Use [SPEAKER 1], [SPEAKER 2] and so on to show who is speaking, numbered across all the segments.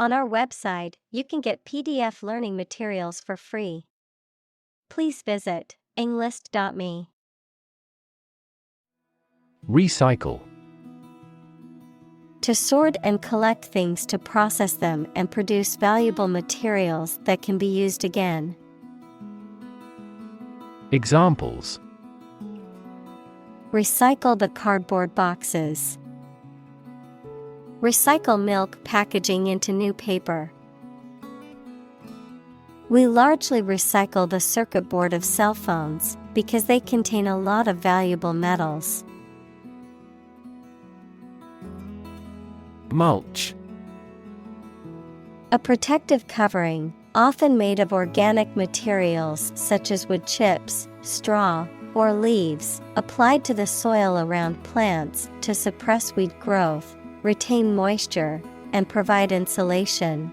[SPEAKER 1] On our website, you can get PDF learning materials for free. Please visit englist.me.
[SPEAKER 2] Recycle.
[SPEAKER 1] To sort and collect things to process them and produce valuable materials that can be used again.
[SPEAKER 2] Examples:
[SPEAKER 1] Recycle the cardboard boxes. Recycle milk packaging into new paper. We largely recycle the circuit board of cell phones because they contain a lot of valuable metals.
[SPEAKER 2] Mulch.
[SPEAKER 1] A protective covering, often made of organic materials such as wood chips, straw, or leaves, applied to the soil around plants to suppress weed growth, retain moisture, and provide insulation.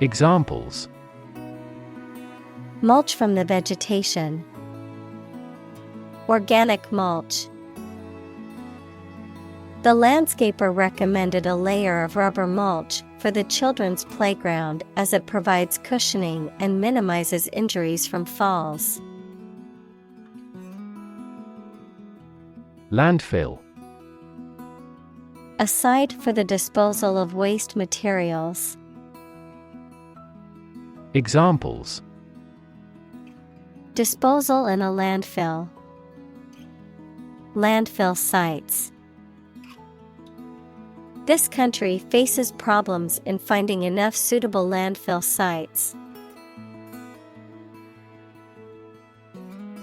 [SPEAKER 2] Examples:
[SPEAKER 1] Mulch from the vegetation. Organic mulch. The landscaper recommended a layer of rubber mulch for the children's playground as it provides cushioning and minimizes injuries from falls.
[SPEAKER 2] Landfill.
[SPEAKER 1] A site for the disposal of waste materials.
[SPEAKER 2] Examples:
[SPEAKER 1] Disposal in a landfill. Landfill sites. This country faces problems in finding enough suitable landfill sites.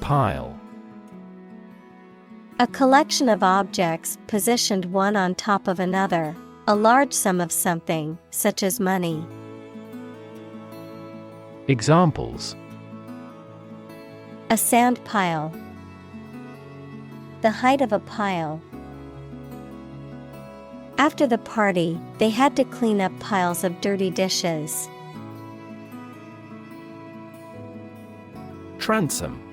[SPEAKER 2] Pile.
[SPEAKER 1] A collection of objects positioned one on top of another, a large sum of something, such as money.
[SPEAKER 2] Examples:
[SPEAKER 1] A sand pile. The height of a pile. After the party, they had to clean up piles of dirty dishes. Transom.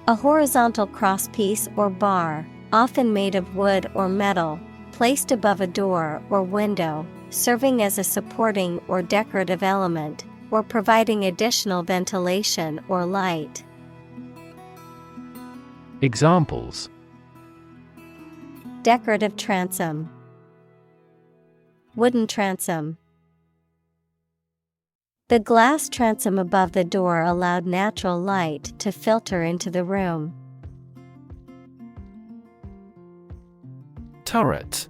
[SPEAKER 1] A horizontal crosspiece or bar, often made of wood or metal, placed above a door or window, serving as a supporting or decorative element, or providing additional ventilation or light.
[SPEAKER 2] Examples:
[SPEAKER 1] Decorative transom. Wooden transom. The glass transom above the door allowed natural light to filter into the room. Turret.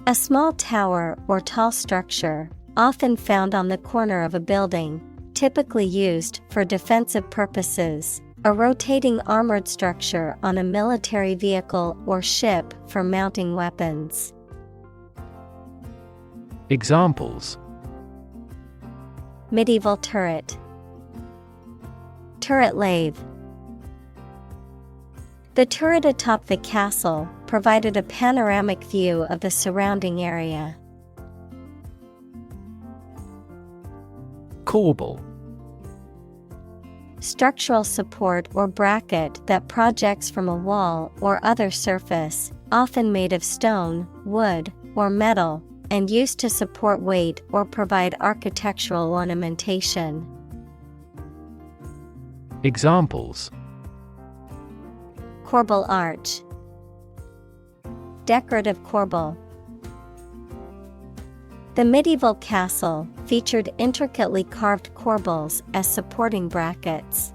[SPEAKER 1] A small tower or tall structure, often found on the corner of a building, typically used for defensive purposes. A rotating armored structure on a military vehicle or ship for mounting weapons.
[SPEAKER 2] Examples:
[SPEAKER 1] Medieval turret. Turret lathe. The turret atop the castle provided a panoramic view of the surrounding area. Corbel. Structural support or bracket that projects from a wall or other surface, often made of stone, wood, or metal, and used to support weight or provide architectural ornamentation.
[SPEAKER 2] Examples:
[SPEAKER 1] Corbel arch. Decorative corbel. The medieval castle featured intricately carved corbels as supporting brackets.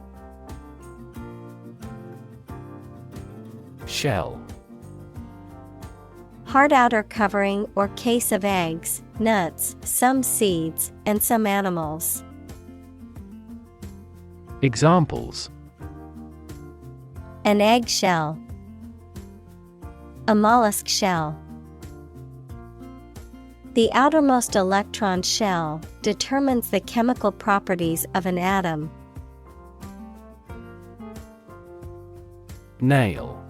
[SPEAKER 1] Shell. Hard outer covering or case of eggs, nuts, some seeds, and some animals.
[SPEAKER 2] Examples:
[SPEAKER 1] An egg shell. A mollusk shell. The outermost electron shell determines the chemical properties of an atom. Nail.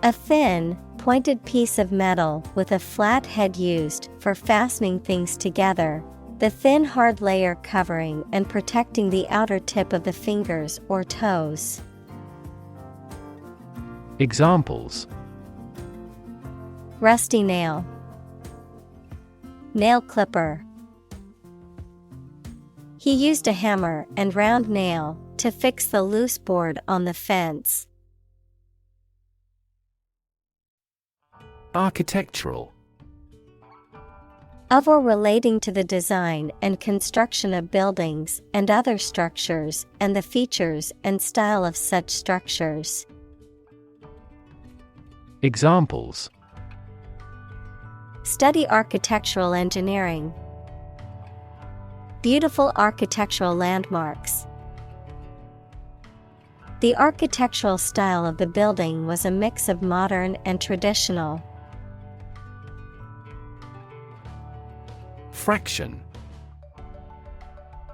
[SPEAKER 1] A thin, pointed piece of metal with a flat head used for fastening things together, the thin hard layer covering and protecting the outer tip of the fingers or toes. Examples: Rusty nail. Nail clipper. He used a hammer and round nail to fix the loose board on the fence.
[SPEAKER 2] Architectural.
[SPEAKER 1] Of or relating to the design and construction of buildings and other structures and the features and style of such structures.
[SPEAKER 2] Examples:
[SPEAKER 1] Study architectural engineering. Beautiful architectural landmarks. The architectural style of the building was a mix of modern and traditional.
[SPEAKER 2] Fraction.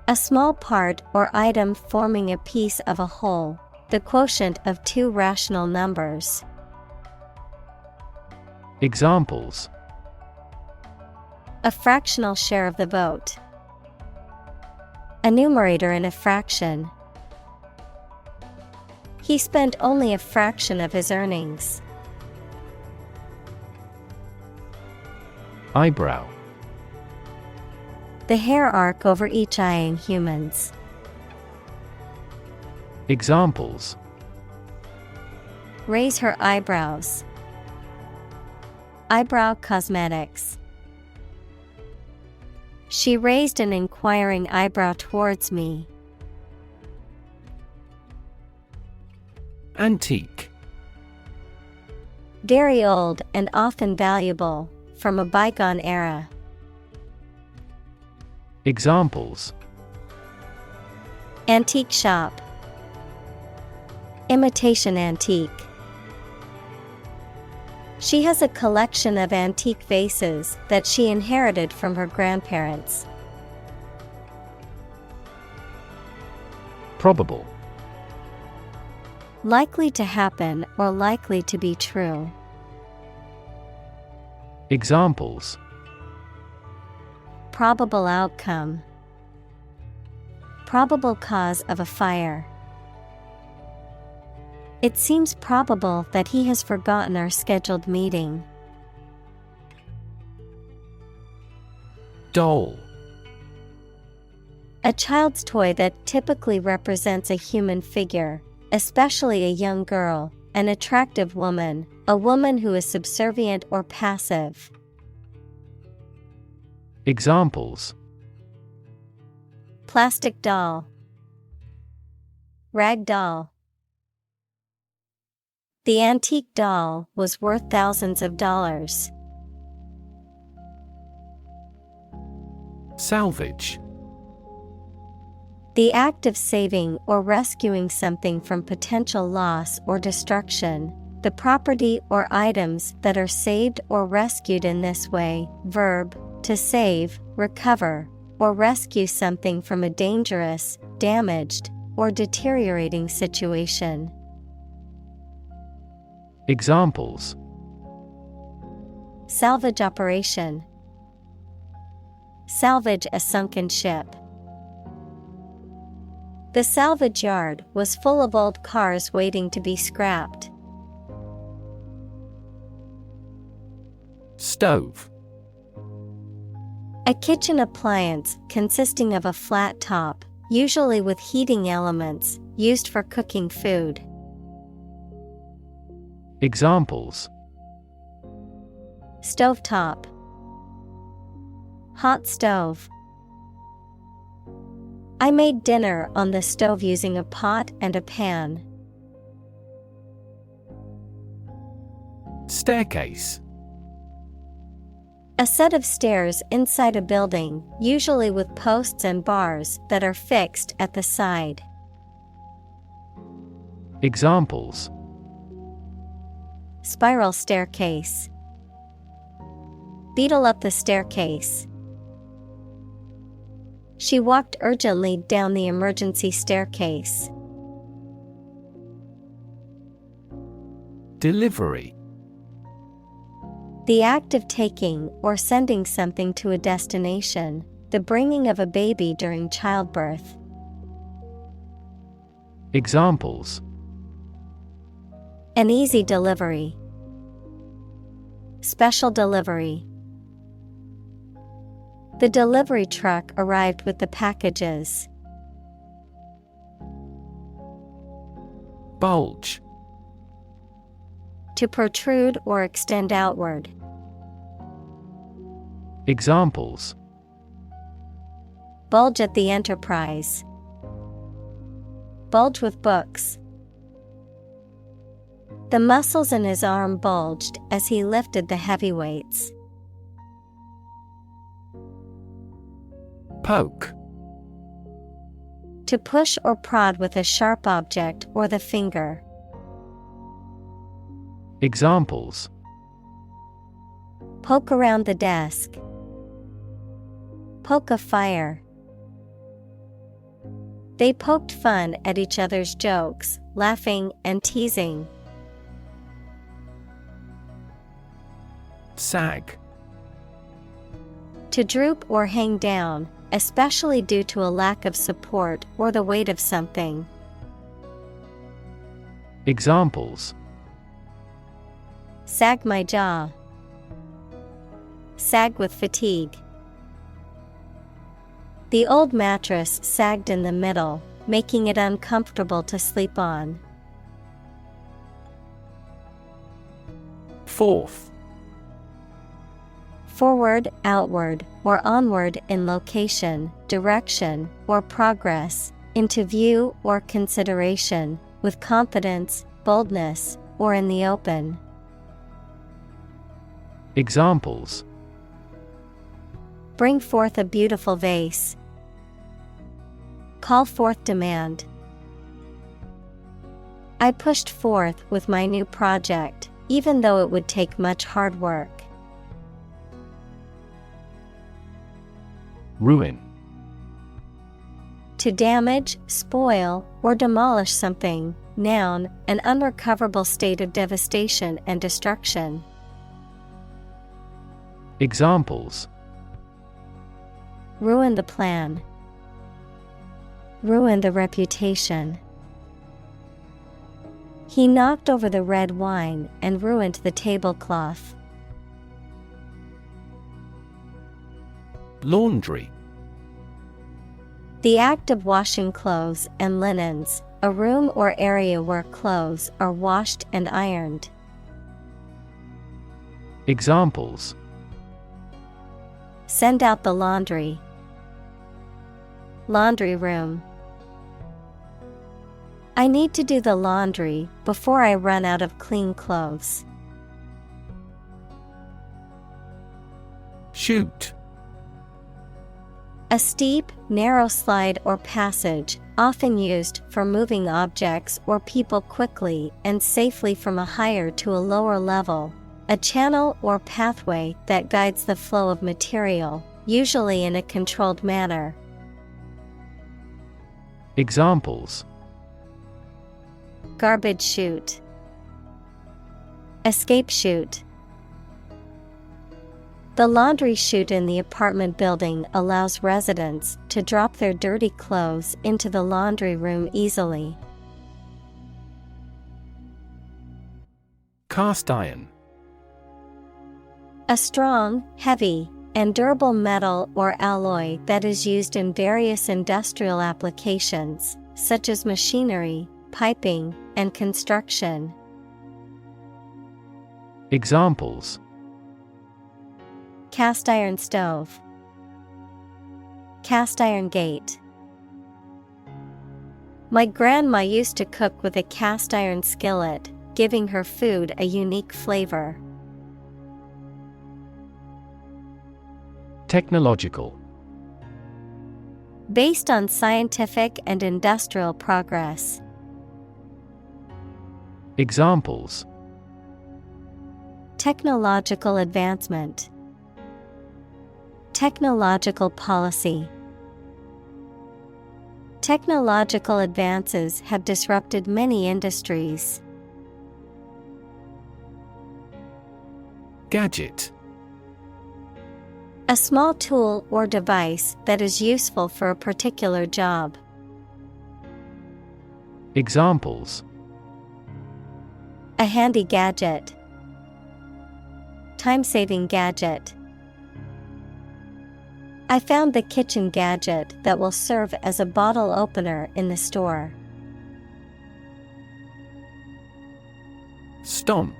[SPEAKER 1] A small part or item forming a piece of a whole, the quotient of two rational numbers.
[SPEAKER 2] Examples:
[SPEAKER 1] A fractional share of the vote. A numerator in a fraction. He spent only a fraction of his earnings.
[SPEAKER 2] Eyebrow.
[SPEAKER 1] The hair arc over each eye in humans.
[SPEAKER 2] Examples:
[SPEAKER 1] Raise her eyebrows. Eyebrow cosmetics. She raised an inquiring eyebrow towards me.
[SPEAKER 2] Antique.
[SPEAKER 1] Very old and often valuable, from a bygone era.
[SPEAKER 2] Examples:
[SPEAKER 1] Antique shop. Imitation antique. She has a collection of antique vases that she inherited from her grandparents.
[SPEAKER 2] Probable.
[SPEAKER 1] Likely to happen or likely to be true.
[SPEAKER 2] Examples:
[SPEAKER 1] Probable outcome. Probable cause of a fire. It seems probable that he has forgotten our scheduled meeting.
[SPEAKER 2] Doll.
[SPEAKER 1] A child's toy that typically represents a human figure, especially a young girl, an attractive woman, a woman who is subservient or passive.
[SPEAKER 2] Examples:
[SPEAKER 1] Plastic doll. Rag doll. The antique doll was worth thousands of dollars.
[SPEAKER 2] Salvage.
[SPEAKER 1] The act of saving or rescuing something from potential loss or destruction, the property or items that are saved or rescued in this way. Verb, to save, recover, or rescue something from a dangerous, damaged, or deteriorating situation.
[SPEAKER 2] Examples:
[SPEAKER 1] Salvage operation. Salvage a sunken ship. The salvage yard was full of old cars waiting to be scrapped.
[SPEAKER 2] Stove.
[SPEAKER 1] A kitchen appliance consisting of a flat top, usually with heating elements, used for cooking food.
[SPEAKER 2] Examples:
[SPEAKER 1] Stovetop. Hot stove. I made dinner on the stove using a pot and a pan.
[SPEAKER 2] Staircase.
[SPEAKER 1] A set of stairs inside a building, usually with posts and bars that are fixed at the side.
[SPEAKER 2] Examples:
[SPEAKER 1] Spiral staircase. Beetle up the staircase. She walked urgently down the emergency staircase.
[SPEAKER 2] Delivery.
[SPEAKER 1] The act of taking or sending something to a destination, the bringing of a baby during childbirth.
[SPEAKER 2] Examples:
[SPEAKER 1] An easy delivery. special delivery. The delivery truck arrived with the packages.
[SPEAKER 2] Bulge.
[SPEAKER 1] To protrude or extend outward.
[SPEAKER 2] Examples:
[SPEAKER 1] Bulge at the enterprise. Bulge with books. The muscles in his arm bulged as he lifted the heavy weights.
[SPEAKER 2] Poke.
[SPEAKER 1] To push or prod with a sharp object or the finger.
[SPEAKER 2] Examples:
[SPEAKER 1] Poke around the desk. Poke a fire. They poked fun at each other's jokes, laughing and teasing.
[SPEAKER 2] Sag.
[SPEAKER 1] To droop or hang down, especially due to a lack of support or the weight of something.
[SPEAKER 2] Examples:
[SPEAKER 1] Sag my jaw. Sag with fatigue. The old mattress sagged in the middle, making it uncomfortable to sleep on.
[SPEAKER 2] Forth.
[SPEAKER 1] Forward, outward, or onward in location, direction, or progress, into view or consideration, with confidence, boldness, or in the open.
[SPEAKER 2] Examples:
[SPEAKER 1] Bring forth a beautiful vase. Call forth demand. I pushed forth with my new project, even though it would take much hard work.
[SPEAKER 2] Ruin.
[SPEAKER 1] To damage, spoil, or demolish something. Noun, an unrecoverable state of devastation and destruction.
[SPEAKER 2] Examples:
[SPEAKER 1] Ruin the plan. Ruin the reputation. He knocked over the red wine and ruined the tablecloth.
[SPEAKER 2] Laundry.
[SPEAKER 1] The act of washing clothes and linens, a room or area where clothes are washed and ironed.
[SPEAKER 2] Examples:
[SPEAKER 1] Send out the laundry. Laundry room. I need to do the laundry before I run out of clean clothes.
[SPEAKER 2] Chute.
[SPEAKER 1] A steep, narrow slide or passage, often used for moving objects or people quickly and safely from a higher to a lower level. A channel or pathway that guides the flow of material, usually in a controlled manner.
[SPEAKER 2] Examples:
[SPEAKER 1] Garbage chute. Escape chute. The laundry chute in the apartment building allows residents to drop their dirty clothes into the laundry room easily.
[SPEAKER 2] Cast iron.
[SPEAKER 1] A strong, heavy, and durable metal or alloy that is used in various industrial applications, such as machinery, piping, and construction.
[SPEAKER 2] Examples:
[SPEAKER 1] Cast iron stove. Cast iron gate. My grandma used to cook with a cast iron skillet, giving her food a unique flavor.
[SPEAKER 2] Technological.
[SPEAKER 1] Based on scientific and industrial progress.
[SPEAKER 2] Examples:
[SPEAKER 1] Technological advancement. Technological policy. Technological advances have disrupted many industries.
[SPEAKER 2] Gadget.
[SPEAKER 1] A small tool or device that is useful for a particular job.
[SPEAKER 2] Examples:
[SPEAKER 1] A handy gadget. Time-saving gadget. I found the kitchen gadget that will serve as a bottle opener in the store.
[SPEAKER 2] Stomp.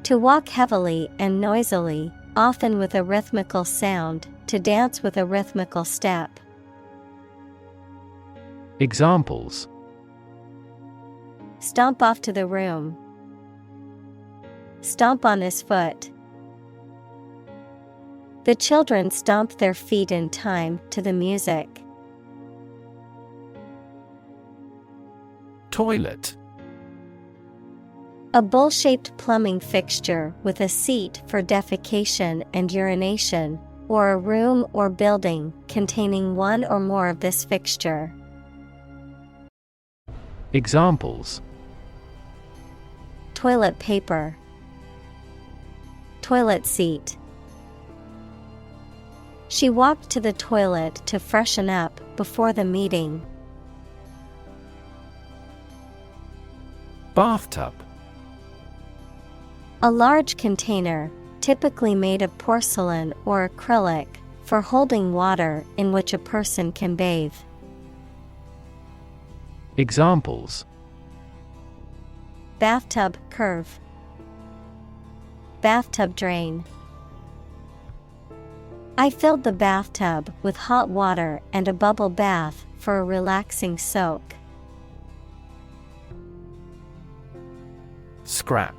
[SPEAKER 1] To walk heavily and noisily, often with a rhythmical sound, to dance with a rhythmical step.
[SPEAKER 2] Examples:
[SPEAKER 1] Stomp off to the room. Stomp on his foot. The children stomped their feet in time to the music.
[SPEAKER 2] Toilet.
[SPEAKER 1] A bowl-shaped plumbing fixture with a seat for defecation and urination, or a room or building containing one or more of this fixture.
[SPEAKER 2] Examples:
[SPEAKER 1] Toilet paper. Toilet seat. She walked to the toilet to freshen up before the meeting.
[SPEAKER 2] Bathtub.
[SPEAKER 1] A large container, typically made of porcelain or acrylic, for holding water in which a person can bathe.
[SPEAKER 2] Examples:
[SPEAKER 1] Bathtub curve. Bathtub drain. I filled the bathtub with hot water and a bubble bath for a relaxing soak.
[SPEAKER 2] Scrap.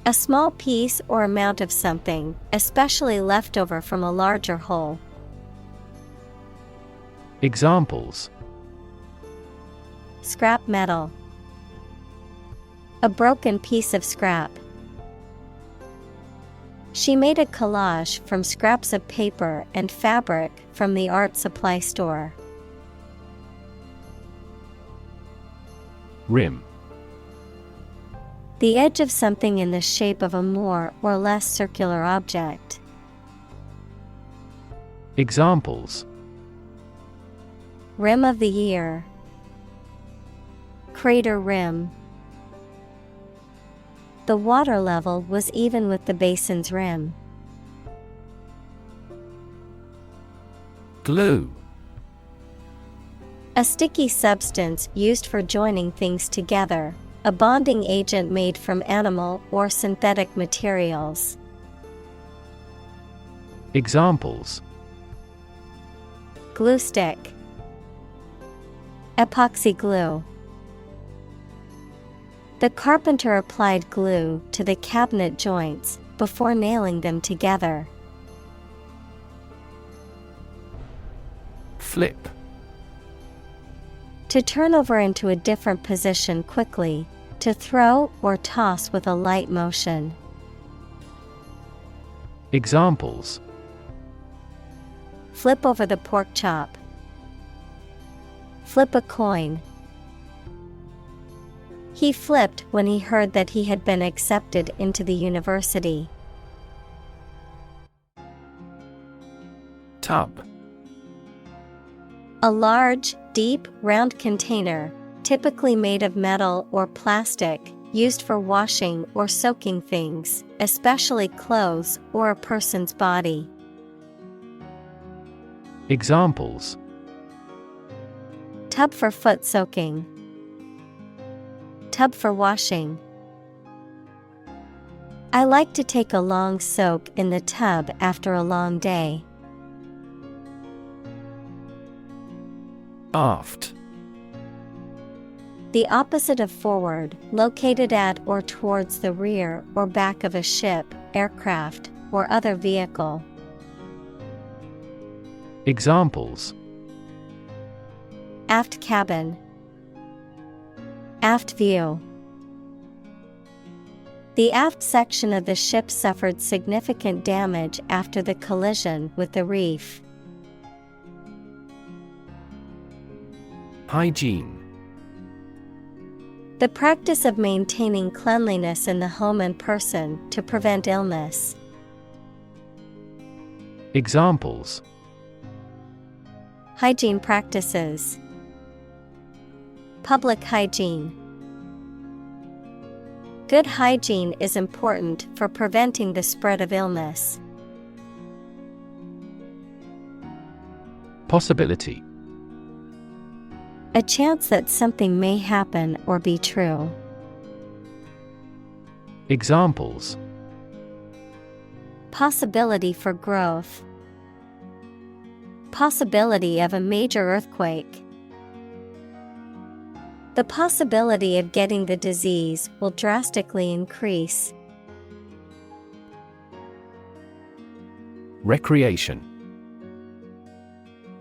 [SPEAKER 1] A small piece or amount of something, especially leftover from a larger whole.
[SPEAKER 2] Examples:
[SPEAKER 1] Scrap metal. A broken piece of scrap. She made a collage from scraps of paper and fabric from the art supply store.
[SPEAKER 2] Rim.
[SPEAKER 1] The edge of something in the shape of a more or less circular object.
[SPEAKER 2] Examples:
[SPEAKER 1] Rim of the ear. Crater rim. The water level was even with the basin's rim.
[SPEAKER 2] Glue.
[SPEAKER 1] A sticky substance used for joining things together, a bonding agent made from animal or synthetic materials.
[SPEAKER 2] Examples:
[SPEAKER 1] Glue stick. Epoxy glue. The carpenter applied glue to the cabinet joints before nailing them together.
[SPEAKER 2] Flip.
[SPEAKER 1] To turn over into a different position quickly, to throw or toss with a light motion.
[SPEAKER 2] Examples:
[SPEAKER 1] Flip over the pork chop. Flip a coin. He flipped when he heard that he had been accepted into the university.
[SPEAKER 2] Tub.
[SPEAKER 1] A large, deep, round container, typically made of metal or plastic, used for washing or soaking things, especially clothes or a person's body.
[SPEAKER 2] Examples:
[SPEAKER 1] Tub for foot soaking. Tub for washing. I like to take a long soak in the tub after a long day.
[SPEAKER 2] Aft.
[SPEAKER 1] The opposite of forward, located at or towards the rear or back of a ship, aircraft, or other vehicle.
[SPEAKER 2] Examples:
[SPEAKER 1] Aft cabin. Aft view. The aft section of the ship suffered significant damage after the collision with the reef.
[SPEAKER 2] Hygiene.
[SPEAKER 1] The practice of maintaining cleanliness in the home and person to prevent illness.
[SPEAKER 2] Examples:
[SPEAKER 1] Hygiene practices. Public hygiene. Good hygiene is important for preventing the spread of illness.
[SPEAKER 2] Possibility.
[SPEAKER 1] A chance that something may happen or be true.
[SPEAKER 2] Examples.
[SPEAKER 1] Possibility for growth. Possibility of a major earthquake. The possibility of getting the disease will drastically increase.
[SPEAKER 2] Recreation.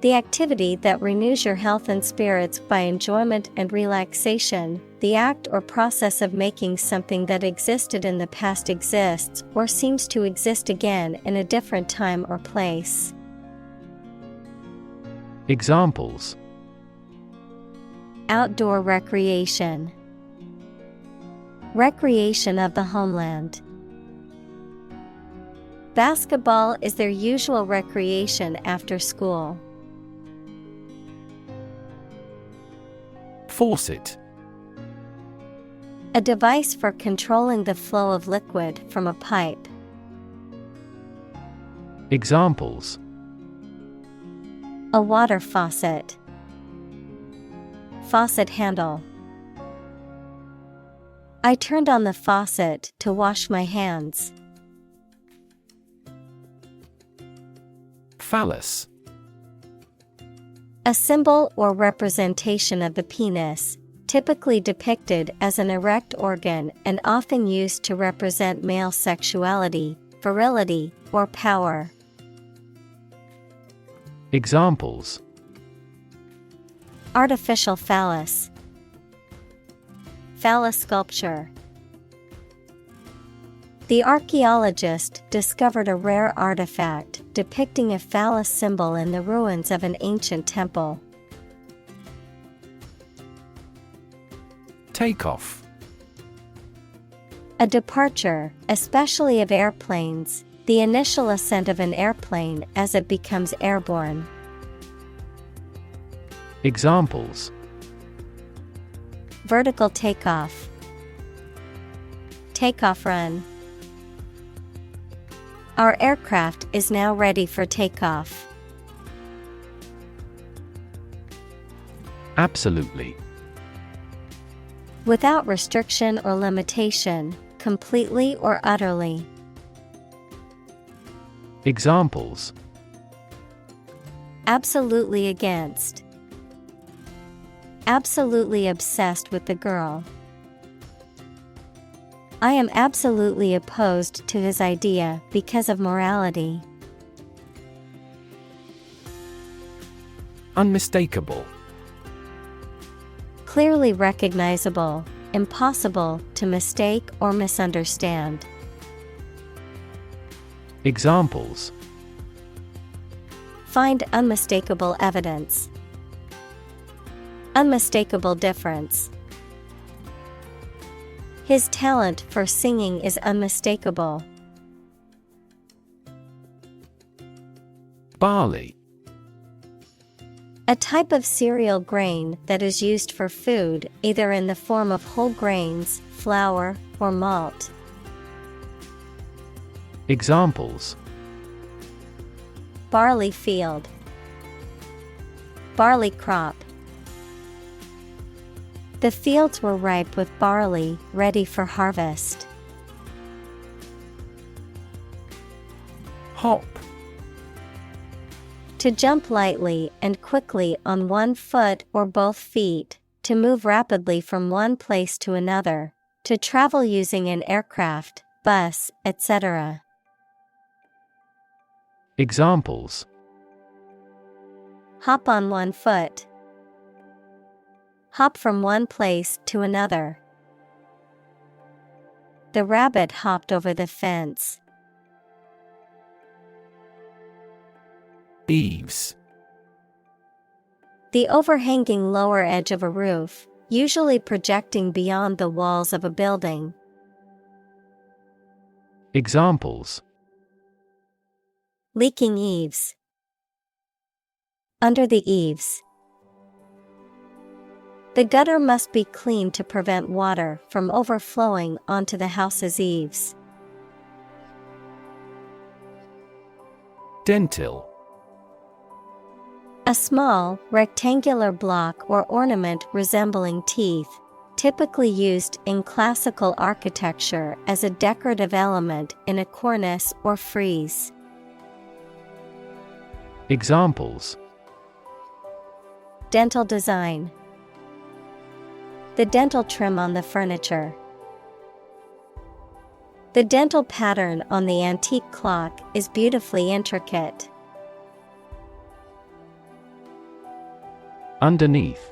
[SPEAKER 1] The activity that renews your health and spirits by enjoyment and relaxation, the act or process of making something that existed in the past exists or seems to exist again in a different time or place.
[SPEAKER 2] Examples.
[SPEAKER 1] Outdoor recreation. Recreation of the homeland. Basketball is their usual recreation after school.
[SPEAKER 2] Faucet.
[SPEAKER 1] A device for controlling the flow of liquid from a pipe.
[SPEAKER 2] Examples.
[SPEAKER 1] A water faucet. Faucet handle. I turned on the faucet to wash my hands.
[SPEAKER 2] Phallus.
[SPEAKER 1] A symbol or representation of the penis, typically depicted as an erect organ and often used to represent male sexuality, virility, or power.
[SPEAKER 2] Examples.
[SPEAKER 1] Artificial phallus. Phallus sculpture. The archaeologist discovered a rare artifact depicting a phallus symbol in the ruins of an ancient temple.
[SPEAKER 2] Takeoff.
[SPEAKER 1] A departure, especially of airplanes, the initial ascent of an airplane as it becomes airborne.
[SPEAKER 2] Examples.
[SPEAKER 1] Vertical takeoff. Takeoff run. Our aircraft is now ready for takeoff.
[SPEAKER 2] Absolutely.
[SPEAKER 1] Without restriction or limitation, completely or utterly.
[SPEAKER 2] Examples.
[SPEAKER 1] Absolutely against. Absolutely obsessed with the girl. I am absolutely opposed to his idea because of morality.
[SPEAKER 2] Unmistakable.
[SPEAKER 1] Clearly recognizable, impossible to mistake or misunderstand.
[SPEAKER 2] Examples.
[SPEAKER 1] Find unmistakable evidence. Unmistakable difference. His talent for singing is unmistakable.
[SPEAKER 2] Barley.
[SPEAKER 1] A type of cereal grain that is used for food, either in the form of whole grains, flour, or malt.
[SPEAKER 2] Examples.
[SPEAKER 1] Barley field. Barley crop. The fields were ripe with barley, ready for harvest.
[SPEAKER 2] Hop.
[SPEAKER 1] To jump lightly and quickly on one foot or both feet, to move rapidly from one place to another, to travel using an aircraft, bus, etc.
[SPEAKER 2] Examples.
[SPEAKER 1] Hop on one foot. Hop from one place to another. The rabbit hopped over the fence.
[SPEAKER 2] Eaves.
[SPEAKER 1] The overhanging lower edge of a roof, usually projecting beyond the walls of a building.
[SPEAKER 2] Examples.
[SPEAKER 1] Leaking eaves. Under the eaves. The gutter must be cleaned to prevent water from overflowing onto the house's eaves.
[SPEAKER 2] Dentil.
[SPEAKER 1] A small, rectangular block or ornament resembling teeth, typically used in classical architecture as a decorative element in a cornice or frieze.
[SPEAKER 2] Examples:
[SPEAKER 1] Dental design. The dental trim on the furniture. The dental pattern on the antique clock is beautifully intricate.
[SPEAKER 2] Underneath.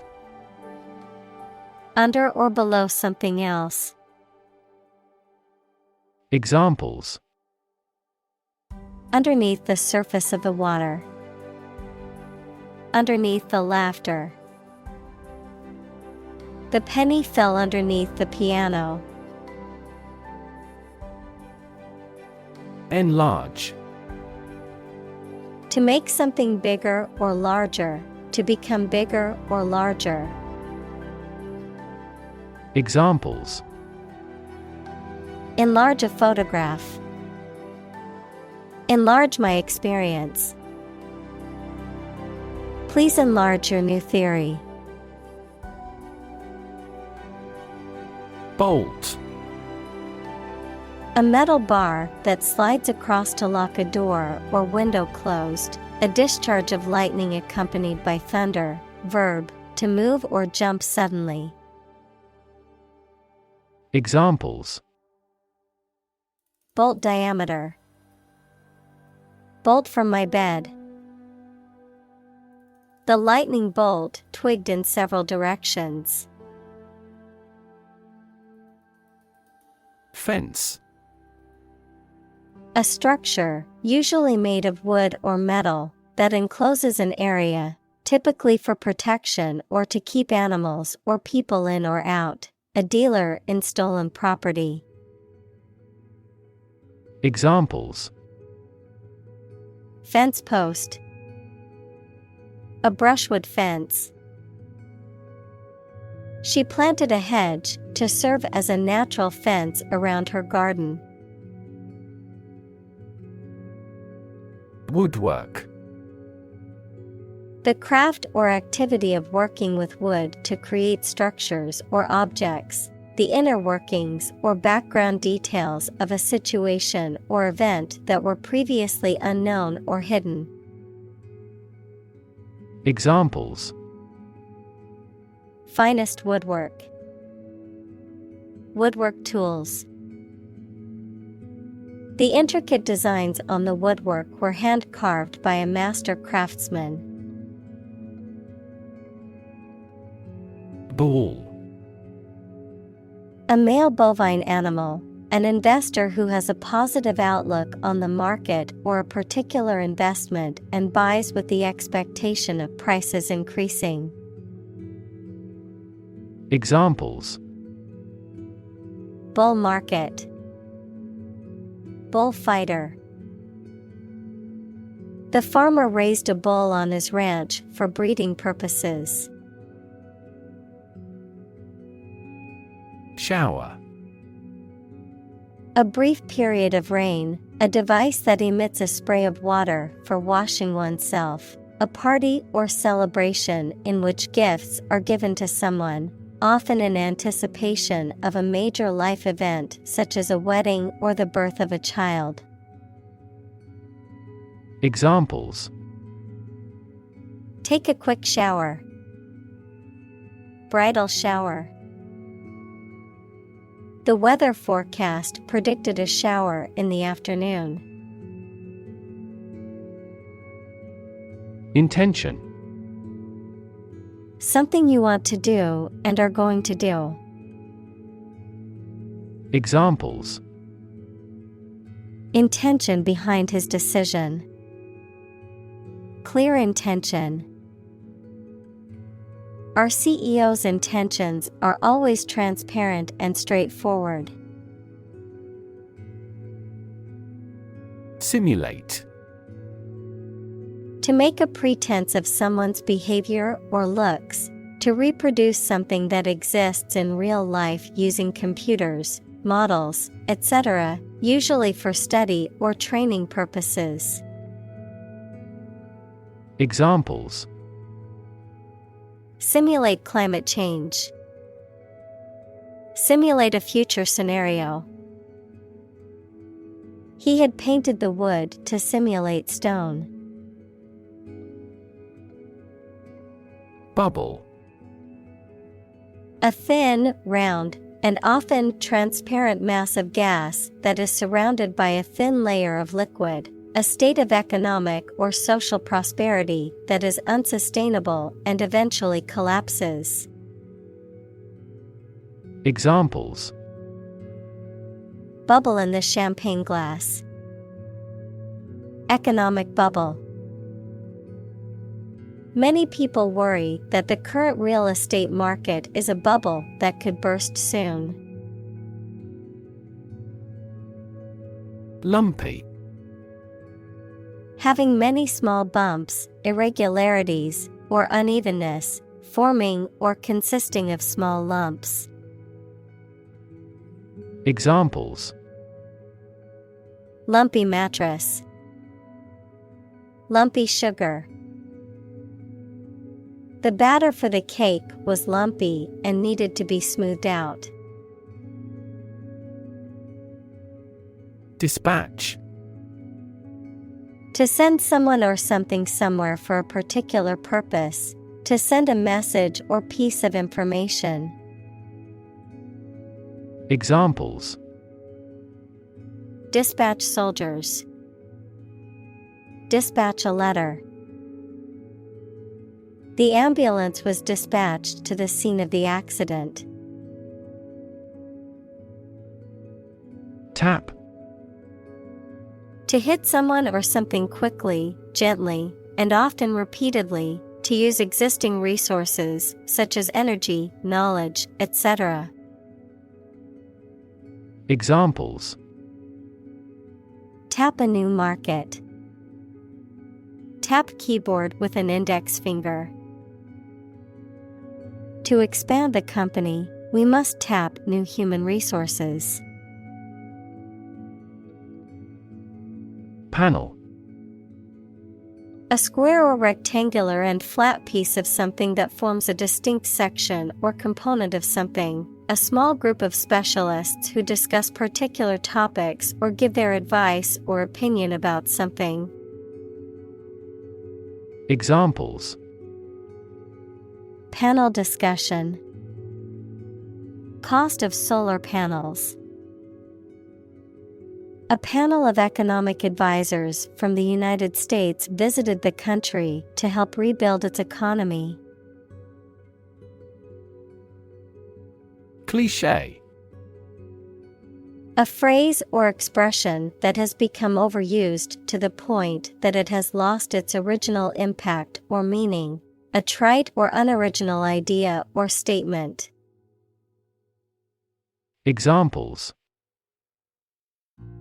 [SPEAKER 1] Under or below something else.
[SPEAKER 2] Examples:
[SPEAKER 1] Underneath the surface of the water. Underneath the laughter. The penny fell underneath the piano.
[SPEAKER 2] Enlarge.
[SPEAKER 1] To make something bigger or larger, to become bigger or larger.
[SPEAKER 2] Examples:
[SPEAKER 1] Enlarge a photograph. Enlarge my experience. Please enlarge your new theory.
[SPEAKER 2] Bolt.
[SPEAKER 1] A metal bar that slides across to lock a door or window closed. A discharge of lightning accompanied by thunder. Verb, to move or jump suddenly.
[SPEAKER 2] Examples:
[SPEAKER 1] Bolt diameter. Bolt from my bed. The lightning bolt twigged in several directions.
[SPEAKER 2] Fence.
[SPEAKER 1] A structure, usually made of wood or metal, that encloses an area, typically for protection or to keep animals or people in or out. A dealer in stolen property.
[SPEAKER 2] Examples:
[SPEAKER 1] Fence post. A brushwood fence. She planted a hedge to serve as a natural fence around her garden.
[SPEAKER 2] Woodwork.
[SPEAKER 1] The craft or activity of working with wood to create structures or objects, the inner workings or background details of a situation or event that were previously unknown or hidden.
[SPEAKER 2] Examples:
[SPEAKER 1] Finest woodwork. Woodwork tools. The intricate designs on the woodwork were hand-carved by a master craftsman.
[SPEAKER 2] Bull.
[SPEAKER 1] A male bovine animal, an investor who has a positive outlook on the market or a particular investment and buys with the expectation of prices increasing.
[SPEAKER 2] Examples:
[SPEAKER 1] Bull market. Bullfighter. The farmer raised a bull on his ranch for breeding purposes.
[SPEAKER 2] Shower.
[SPEAKER 1] A brief period of rain, a device that emits a spray of water for washing oneself. A party or celebration in which gifts are given to someone, often in anticipation of a major life event such as a wedding or the birth of a child.
[SPEAKER 2] Examples:
[SPEAKER 1] Take a quick shower. Bridal shower. The weather forecast predicted a shower in the afternoon.
[SPEAKER 2] Intention.
[SPEAKER 1] Something you want to do and are going to do.
[SPEAKER 2] Examples:
[SPEAKER 1] Intention behind his decision. Clear intention. Our CEO's intentions are always transparent and straightforward.
[SPEAKER 2] Simulate.
[SPEAKER 1] To make a pretense of someone's behavior or looks, To reproduce something that exists in real life using computers, models, etc., usually for study or training purposes.
[SPEAKER 2] Examples:
[SPEAKER 1] Simulate climate change. Simulate a future scenario. He had painted the wood to simulate stone.
[SPEAKER 2] Bubble.
[SPEAKER 1] A thin, round, and often transparent mass of gas that is surrounded by a thin layer of liquid, a state of economic or social prosperity that is unsustainable and eventually collapses.
[SPEAKER 2] Examples:
[SPEAKER 1] Bubble in the champagne glass. Economic bubble. Many people worry that the current real estate market is a bubble that could burst soon.
[SPEAKER 2] Lumpy.
[SPEAKER 1] Having many small bumps, irregularities, or unevenness, forming or consisting of small lumps.
[SPEAKER 2] Examples:
[SPEAKER 1] Lumpy mattress. Lumpy sugar. The batter for the cake was lumpy and needed to be smoothed out.
[SPEAKER 2] Dispatch.
[SPEAKER 1] To send someone or something somewhere for a particular purpose, to send a message or piece of information.
[SPEAKER 2] Examples:
[SPEAKER 1] Dispatch soldiers. Dispatch a letter. The ambulance was dispatched to the scene of the accident.
[SPEAKER 2] Tap.
[SPEAKER 1] To hit someone or something quickly, gently, and often repeatedly, to use existing resources such as energy, knowledge, etc.
[SPEAKER 2] Examples:
[SPEAKER 1] Tap a new market. Tap keyboard with an index finger. To expand the company, we must tap new human resources.
[SPEAKER 2] Panel.
[SPEAKER 1] A square or rectangular and flat piece of something that forms a distinct section or component of something, a small group of specialists who discuss particular topics or give their advice or opinion about something.
[SPEAKER 2] Examples:
[SPEAKER 1] Panel discussion. Cost of solar panels. A panel of economic advisors from the United States visited the country to help rebuild its economy.
[SPEAKER 2] Cliché.
[SPEAKER 1] A phrase or expression that has become overused to the point that it has lost its original impact or meaning, a trite or unoriginal idea or statement.
[SPEAKER 2] Examples: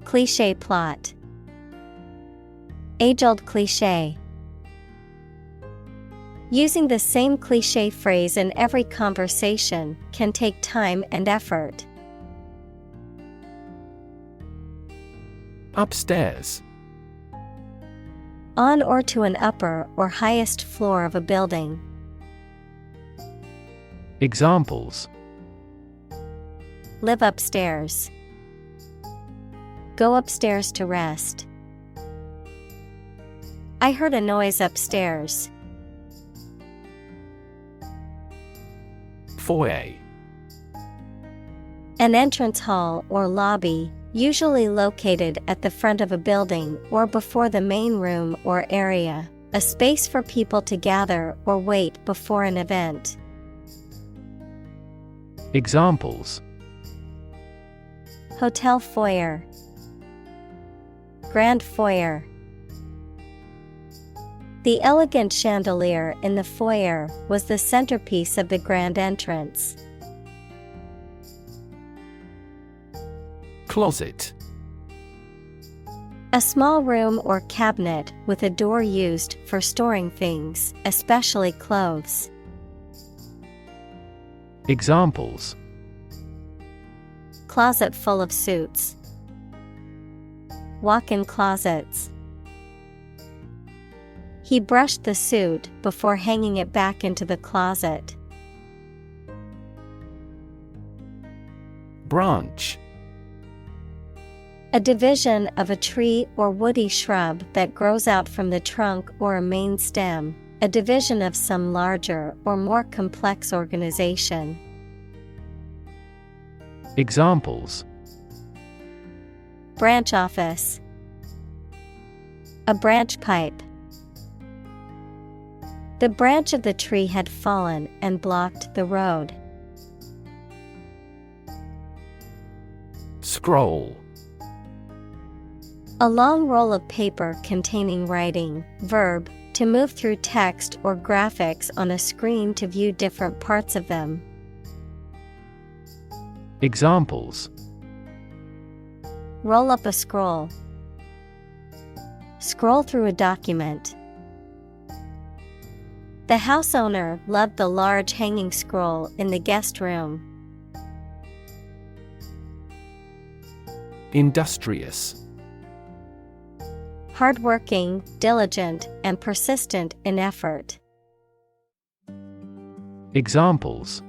[SPEAKER 1] Cliché plot. Age-old cliché. Using the same cliché phrase in every conversation can take time and effort.
[SPEAKER 2] Upstairs.
[SPEAKER 1] On or to an upper or highest floor of a building.
[SPEAKER 2] Examples:
[SPEAKER 1] Live upstairs. Go upstairs to rest. I heard a noise upstairs.
[SPEAKER 2] Foyer.
[SPEAKER 1] An entrance hall or lobby, usually located at the front of a building or before the main room or area, a space for people to gather or wait before an event.
[SPEAKER 2] Examples:
[SPEAKER 1] Hotel foyer. Grand foyer. The elegant chandelier in the foyer was the centerpiece of the grand entrance.
[SPEAKER 2] Closet.
[SPEAKER 1] A small room or cabinet with a door used for storing things, especially clothes.
[SPEAKER 2] Examples:
[SPEAKER 1] closet full of suits, walk-in closets. He brushed the suit before hanging it back into the closet.
[SPEAKER 2] Branch.
[SPEAKER 1] A division of a tree or woody shrub that grows out from the trunk or a main stem, a division of some larger or more complex organization.
[SPEAKER 2] Examples:
[SPEAKER 1] branch office, a branch pipe. The branch of the tree had fallen and blocked the road.
[SPEAKER 2] Scroll.
[SPEAKER 1] A long roll of paper containing writing, verb, to move through text or graphics on a screen to view different parts of them.
[SPEAKER 2] Examples:
[SPEAKER 1] roll up a scroll, scroll through a document. The house owner loved the large hanging scroll in the guest room.
[SPEAKER 2] Industrious.
[SPEAKER 1] Hardworking, diligent, and persistent in effort.
[SPEAKER 2] Examples: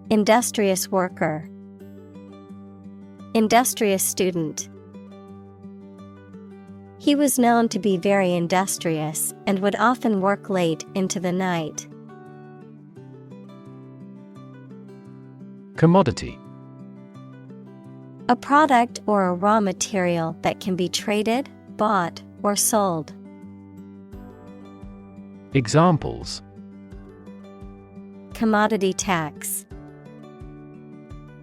[SPEAKER 1] industrious worker, industrious student. He was known to be very industrious and would often work late into the night.
[SPEAKER 2] Commodity.
[SPEAKER 1] A product or a raw material that can be traded, bought, or sold.
[SPEAKER 2] Examples:
[SPEAKER 1] commodity tax,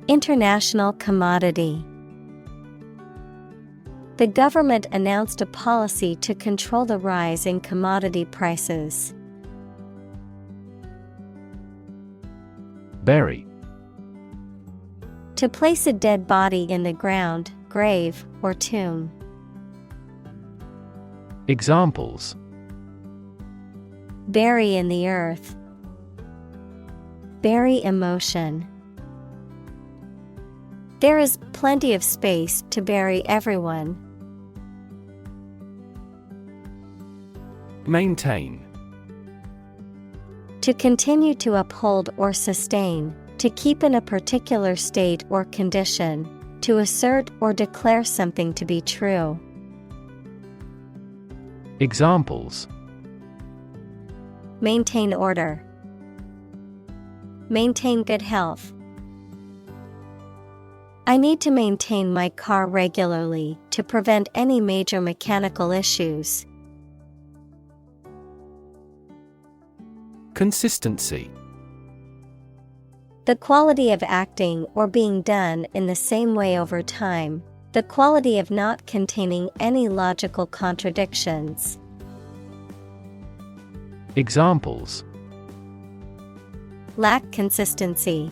[SPEAKER 1] international commodity. The government announced a policy to control the rise in commodity prices.
[SPEAKER 2] Bury.
[SPEAKER 1] To place a dead body in the ground, grave, or tomb.
[SPEAKER 2] Examples:
[SPEAKER 1] bury in the earth, bury emotion. There is plenty of space to bury everyone.
[SPEAKER 2] Maintain.
[SPEAKER 1] To continue to uphold or sustain, to keep in a particular state or condition, to assert or declare something to be true.
[SPEAKER 2] Examples:
[SPEAKER 1] maintain order, maintain good health. I need to maintain my car regularly to prevent any major mechanical issues.
[SPEAKER 2] Consistency.
[SPEAKER 1] The quality of acting or being done in the same way over time, the quality of not containing any logical contradictions.
[SPEAKER 2] Examples:
[SPEAKER 1] lack consistency,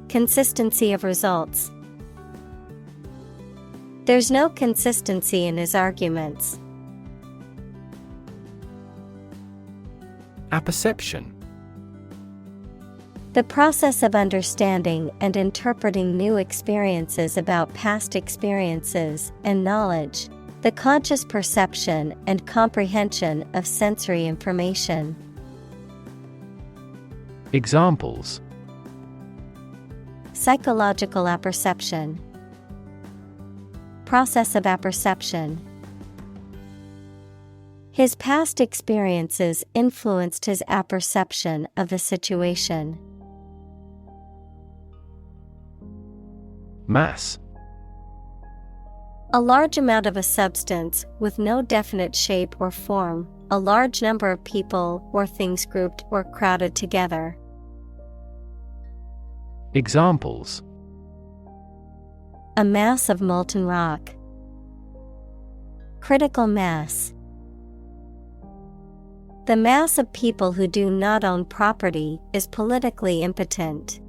[SPEAKER 1] consistency of results. There's no consistency in his arguments. Apperception. The process of understanding and interpreting new experiences about past experiences and knowledge, the conscious perception and comprehension of sensory information.
[SPEAKER 2] Examples:
[SPEAKER 1] psychological apperception, process of apperception. His past experiences influenced his apperception of the situation. Mass. A large amount of a substance with no definite shape or form, a large number of people or things grouped or crowded together. Examples: a mass of molten rock, critical mass. The mass of people who do not own property is politically impotent.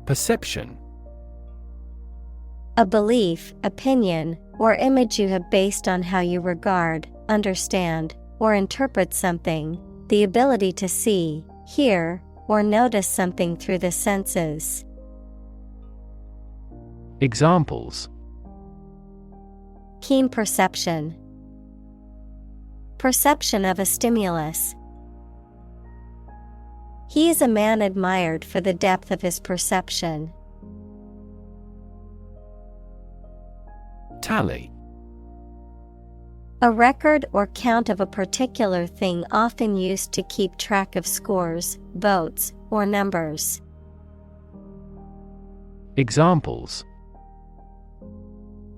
[SPEAKER 1] Perception. A belief, opinion, or image you have based on how you regard, understand, or interpret something, the ability to see, hear, or notice something through the senses.
[SPEAKER 2] Examples:
[SPEAKER 1] Keen perception. Perception of a stimulus. He is a man admired for the depth of his perception.
[SPEAKER 2] Tally.
[SPEAKER 1] A record or count of a particular thing often used to keep track of scores, votes, or numbers.
[SPEAKER 2] Examples: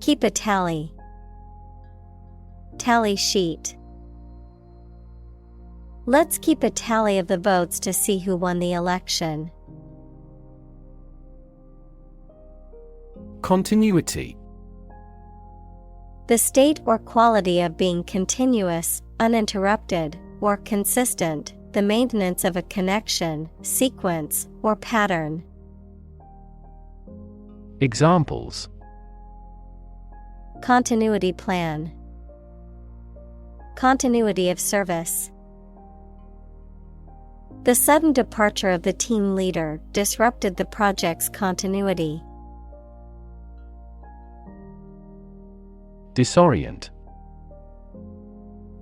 [SPEAKER 1] Keep a tally. Tally sheet. Let's keep a tally of the votes to see who won the election.
[SPEAKER 2] Continuity.
[SPEAKER 1] The state or quality of being continuous, uninterrupted, or consistent, the maintenance of a connection, sequence, or pattern.
[SPEAKER 2] Examples:
[SPEAKER 1] Continuity plan. Continuity of service. The sudden departure of the team leader disrupted the project's continuity.
[SPEAKER 2] Disorient.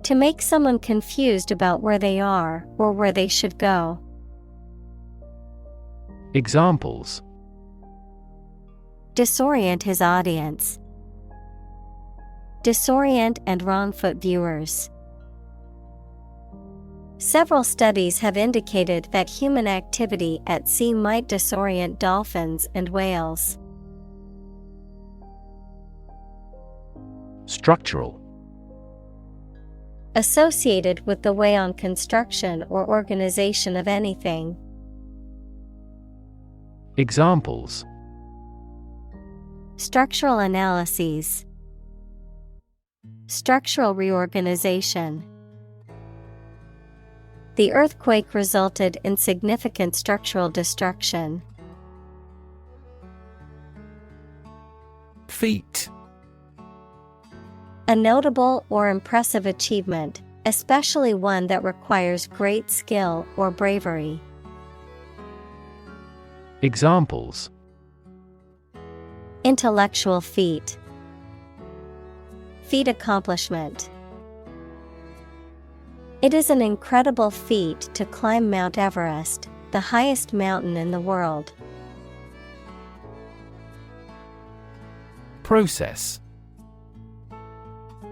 [SPEAKER 1] To make someone confused about where they are or where they should go.
[SPEAKER 2] Examples:
[SPEAKER 1] Disorient his audience. Disorient and wrong-foot viewers. Several studies have indicated that human activity at sea might disorient dolphins and whales.
[SPEAKER 2] Structural.
[SPEAKER 1] Associated with the way on construction or organization of anything.
[SPEAKER 2] Examples:
[SPEAKER 1] Structural analyses. Structural reorganization. The earthquake resulted in significant structural destruction.
[SPEAKER 2] Feat.
[SPEAKER 1] A notable or impressive achievement, especially one that requires great skill or bravery.
[SPEAKER 2] Examples:
[SPEAKER 1] Intellectual feat. Feat accomplishment. It is an incredible feat to climb Mount Everest, the highest mountain in the world.
[SPEAKER 2] Process.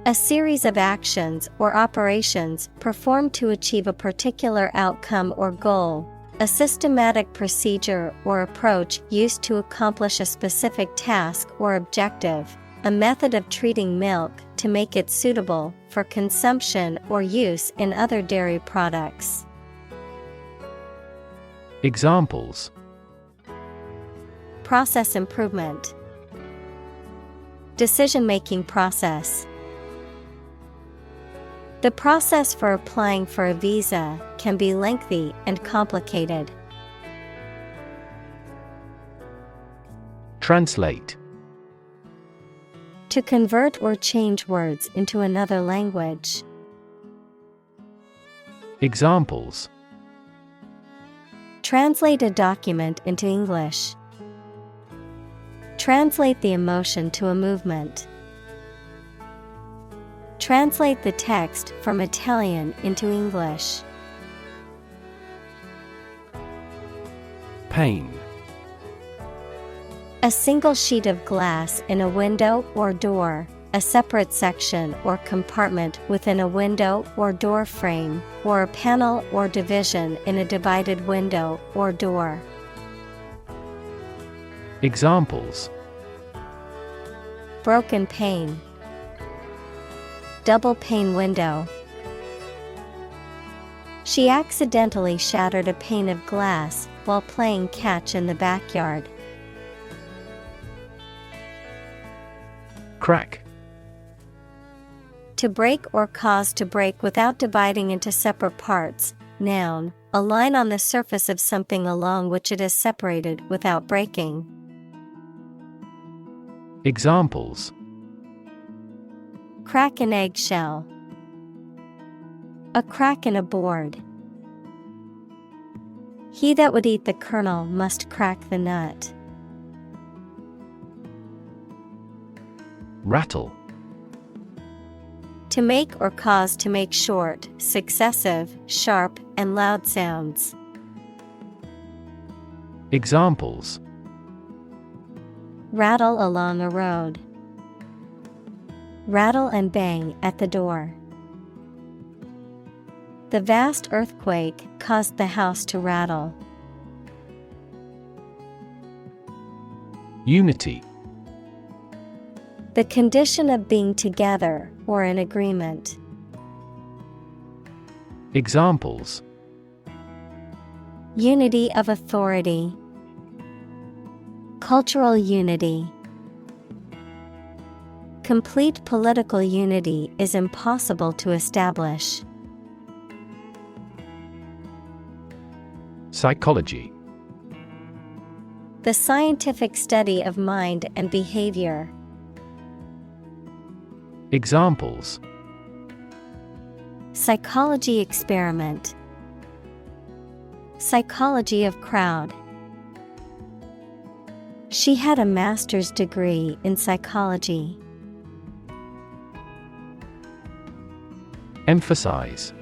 [SPEAKER 1] A series of actions or operations performed to achieve a particular outcome or goal, a systematic procedure or approach used to accomplish a specific task or objective, a method of treating milk to make it suitable for consumption or use in other dairy products.
[SPEAKER 2] Examples:
[SPEAKER 1] Process improvement. Decision-making process. The process for applying for a visa can be lengthy and complicated.
[SPEAKER 2] Translate.
[SPEAKER 1] To convert or change words into another language.
[SPEAKER 2] Examples:
[SPEAKER 1] Translate a document into English. Translate the emotion to a movement. Translate the text from Italian into English.
[SPEAKER 2] Pane.
[SPEAKER 1] A single sheet of glass in a window or door, a separate section or compartment within a window or door frame, or a panel or division in a divided window or door.
[SPEAKER 2] Examples:
[SPEAKER 1] Broken pane. Double pane window. She accidentally shattered a pane of glass while playing catch in the backyard.
[SPEAKER 2] Crack.
[SPEAKER 1] To break or cause to break without dividing into separate parts. Noun, a line on the surface of something along which it is separated without breaking.
[SPEAKER 2] Examples:
[SPEAKER 1] Crack an eggshell. A crack in a board. He that would eat the kernel must crack the nut.
[SPEAKER 2] Rattle.
[SPEAKER 1] To make or cause to make short, successive, sharp, and loud sounds.
[SPEAKER 2] Examples:
[SPEAKER 1] Rattle along a road. Rattle and bang at the door. The vast earthquake caused the house to rattle.
[SPEAKER 2] Unity.
[SPEAKER 1] The condition of being together or in agreement.
[SPEAKER 2] Examples:
[SPEAKER 1] Unity of authority. Cultural unity. Complete political unity is impossible to establish.
[SPEAKER 2] Psychology.
[SPEAKER 1] The scientific study of mind and behavior.
[SPEAKER 2] Examples:
[SPEAKER 1] Psychology experiment. Psychology of crowd. She had a master's degree in psychology.
[SPEAKER 2] Emphasize.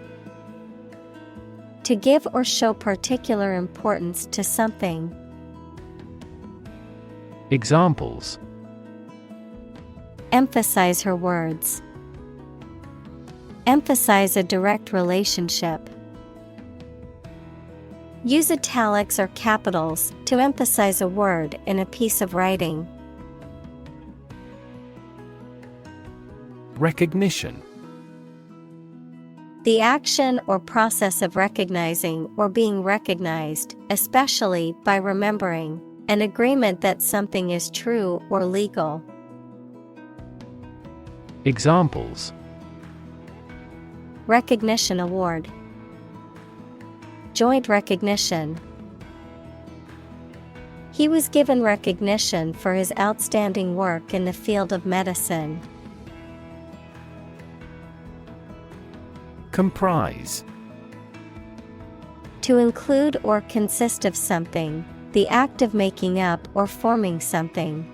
[SPEAKER 1] To give or show particular importance to something.
[SPEAKER 2] Examples:
[SPEAKER 1] Emphasize her words. Emphasize a direct relationship. Use italics or capitals to emphasize a word in a piece of writing.
[SPEAKER 2] Recognition.
[SPEAKER 1] The action or process of recognizing or being recognized, especially by remembering, an agreement that something is true or legal.
[SPEAKER 2] Examples:
[SPEAKER 1] Recognition award. Joint recognition. He was given recognition for his outstanding work in the field of medicine.
[SPEAKER 2] Comprise.
[SPEAKER 1] To include or consist of something, the act of making up or forming something.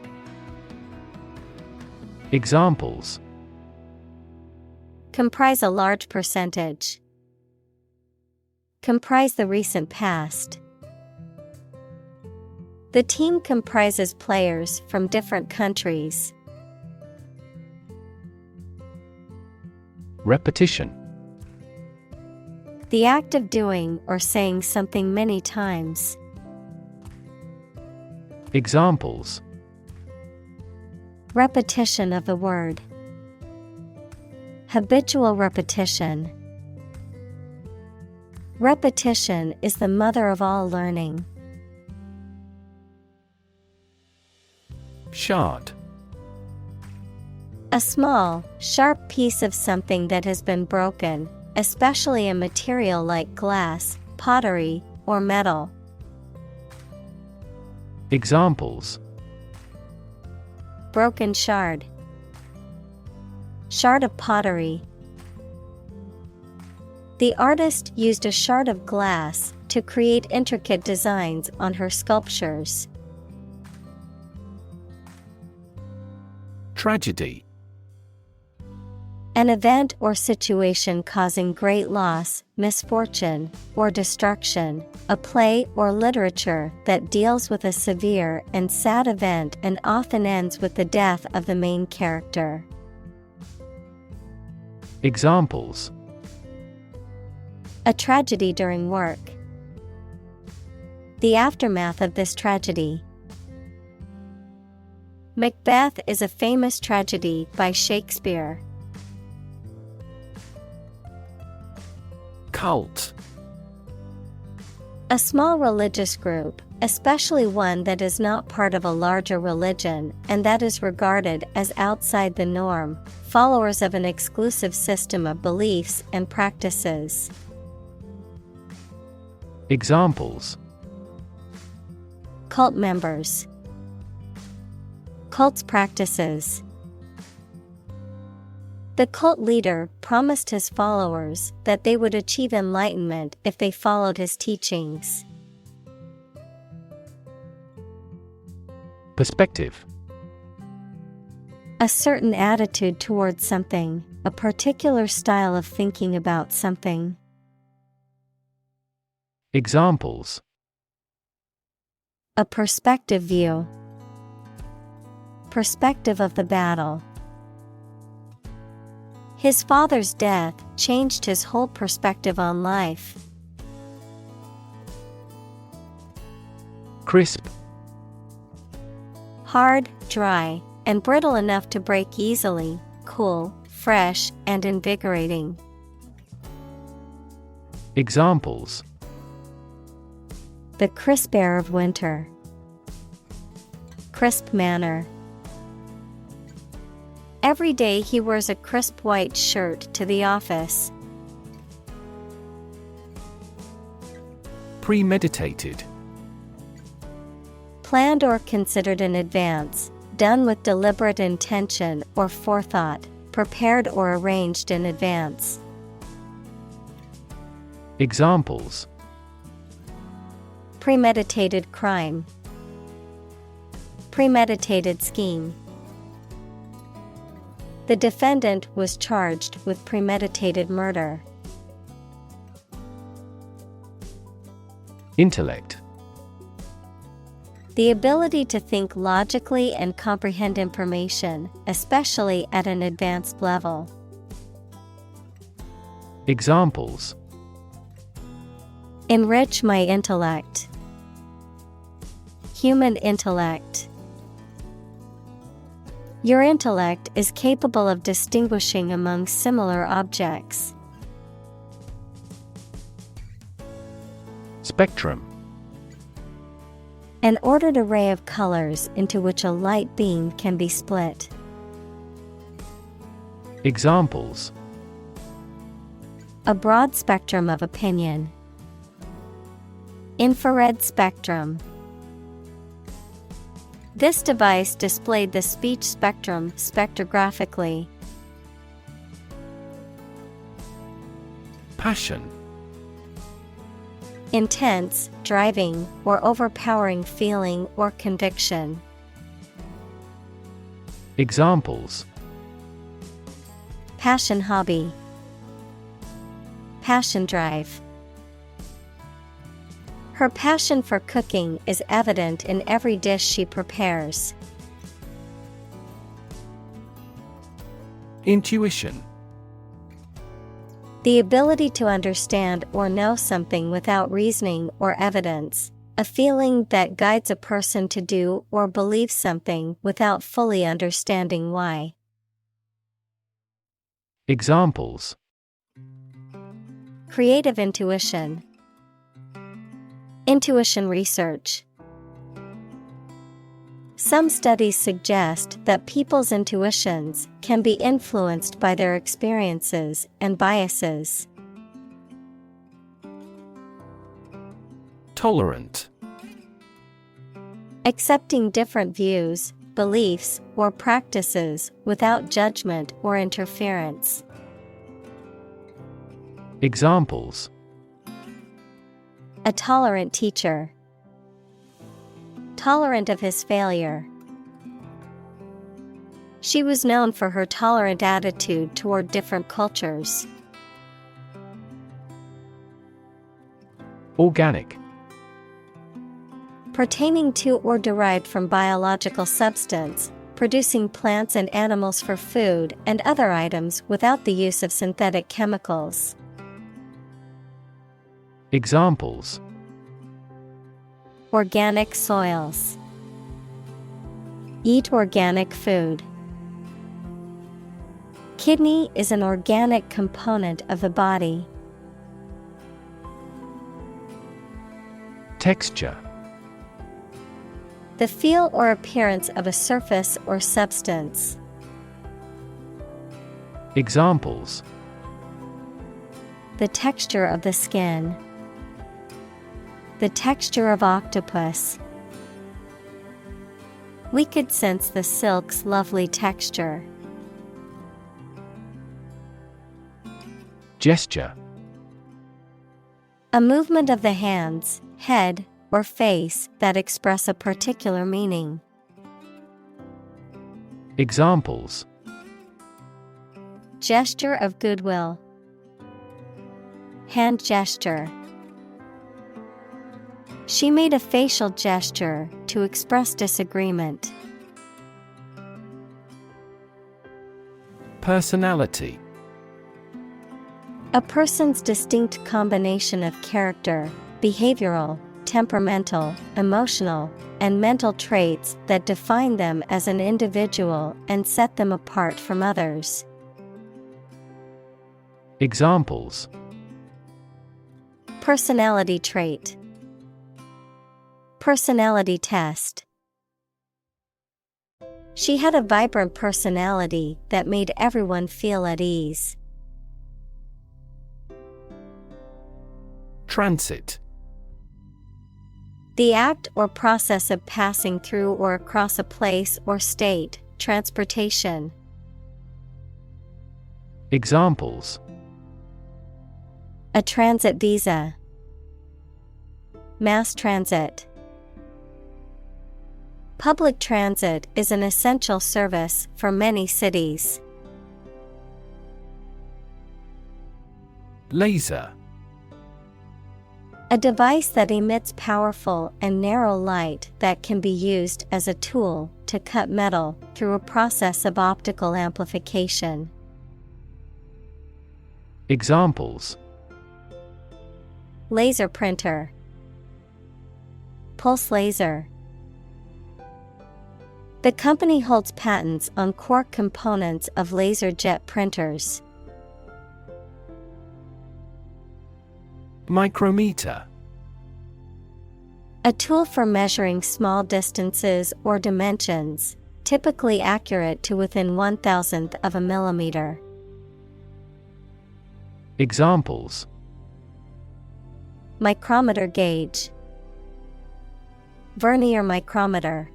[SPEAKER 2] Examples:
[SPEAKER 1] Comprise a large percentage. Comprise the recent past. The team comprises players from different countries.
[SPEAKER 2] Repetition.
[SPEAKER 1] The act of doing or saying something many times.
[SPEAKER 2] Examples:
[SPEAKER 1] Repetition of the word. Habitual repetition. Repetition is the mother of all learning.
[SPEAKER 2] Shard.
[SPEAKER 1] A small, sharp piece of something that has been broken, especially a material like glass, pottery, or metal.
[SPEAKER 2] Examples:
[SPEAKER 1] Broken shard. Shard of pottery. The artist used a shard of glass to create intricate designs on her sculptures.
[SPEAKER 2] Tragedy.
[SPEAKER 1] An event or situation causing great loss, misfortune, or destruction. A play or literature that deals with a severe and sad event and often ends with the death of the main character.
[SPEAKER 2] Examples:
[SPEAKER 1] A tragedy during work. The aftermath of this tragedy. Macbeth is a famous tragedy by Shakespeare.
[SPEAKER 2] Cult.
[SPEAKER 1] A small religious group, especially one that is not part of a larger religion and that is regarded as outside the norm, followers of an exclusive system of beliefs and practices.
[SPEAKER 2] Examples:
[SPEAKER 1] Cult members. Cult's practices. The cult leader promised his followers that they would achieve enlightenment if they followed his teachings.
[SPEAKER 2] Perspective.
[SPEAKER 1] A certain attitude towards something, a particular style of thinking about something.
[SPEAKER 2] Examples.
[SPEAKER 1] A perspective view. Perspective of the battle. His father's death changed his whole perspective on life.
[SPEAKER 2] Crisp.
[SPEAKER 1] Hard, dry, and brittle enough to break easily, cool, fresh, and invigorating.
[SPEAKER 2] Examples.
[SPEAKER 1] The crisp air of winter. Crisp manner. Every day he wears a crisp white shirt to the office.
[SPEAKER 2] Premeditated.
[SPEAKER 1] Planned or considered in advance, done with deliberate intention or forethought, prepared or arranged in advance.
[SPEAKER 2] Examples.
[SPEAKER 1] Premeditated crime. Premeditated scheme. The defendant was charged with premeditated murder.
[SPEAKER 2] Intellect.
[SPEAKER 1] The ability to think logically and comprehend information, especially at an advanced level.
[SPEAKER 2] Examples.
[SPEAKER 1] Enrich my intellect. Human intellect. Your intellect is capable of distinguishing among similar objects.
[SPEAKER 2] Spectrum.
[SPEAKER 1] An ordered array of colors into which a light beam can be split.
[SPEAKER 2] Examples.
[SPEAKER 1] A broad spectrum of opinion. Infrared spectrum. This device displayed the speech spectrum spectrographically.
[SPEAKER 2] Passion.
[SPEAKER 1] Intense, driving, or overpowering feeling or conviction.
[SPEAKER 2] Examples.
[SPEAKER 1] Passion hobby. Passion drive. Her passion for cooking is evident in every dish she prepares.
[SPEAKER 2] Intuition.
[SPEAKER 1] The ability to understand or know something without reasoning or evidence, a feeling that guides a person to do or believe something without fully understanding why.
[SPEAKER 2] Examples.
[SPEAKER 1] Creative intuition. Intuition research. Some studies suggest that people's intuitions can be influenced by their experiences and biases.
[SPEAKER 2] Tolerant.
[SPEAKER 1] Accepting different views, beliefs, or practices without judgment or interference.
[SPEAKER 2] Examples.
[SPEAKER 1] A tolerant teacher. Tolerant of his failure. She was known for her tolerant attitude toward different cultures.
[SPEAKER 2] Organic.
[SPEAKER 1] Pertaining to or derived from biological substance, producing plants and animals for food and other items without the use of synthetic chemicals.
[SPEAKER 2] Examples.
[SPEAKER 1] Organic soils. Eat organic food. Kidney is an organic component of the body.
[SPEAKER 2] Texture.
[SPEAKER 1] The feel or appearance of a surface or substance.
[SPEAKER 2] Examples.
[SPEAKER 1] The texture of the skin. The texture of octopus. We could sense the silk's lovely texture.
[SPEAKER 2] Gesture.
[SPEAKER 1] A movement of the hands, head, or face that express a particular meaning.
[SPEAKER 2] Examples:
[SPEAKER 1] Gesture of goodwill. Hand gesture. She made a facial gesture to express disagreement.
[SPEAKER 2] Personality.
[SPEAKER 1] A person's distinct combination of character, behavioral, temperamental, emotional, and mental traits that define them as an individual and set them apart from others.
[SPEAKER 2] Examples:
[SPEAKER 1] Personality trait. Personality test. She had a vibrant personality that made everyone feel at ease.
[SPEAKER 2] Transit.
[SPEAKER 1] The act or process of passing through or across a place or state, transportation.
[SPEAKER 2] Examples:
[SPEAKER 1] A transit visa. Mass transit. Public transit is an essential service for many cities.
[SPEAKER 2] Laser.
[SPEAKER 1] A device that emits powerful and narrow light that can be used as a tool to cut metal through a process of optical amplification.
[SPEAKER 2] Examples:
[SPEAKER 1] Laser printer. Pulse laser. The company holds patents on core components of laser jet printers.
[SPEAKER 2] Micrometer.
[SPEAKER 1] A tool for measuring small distances or dimensions, typically accurate to within 1/1000th of a millimeter.
[SPEAKER 2] Examples:
[SPEAKER 1] Micrometer gauge. Vernier micrometer.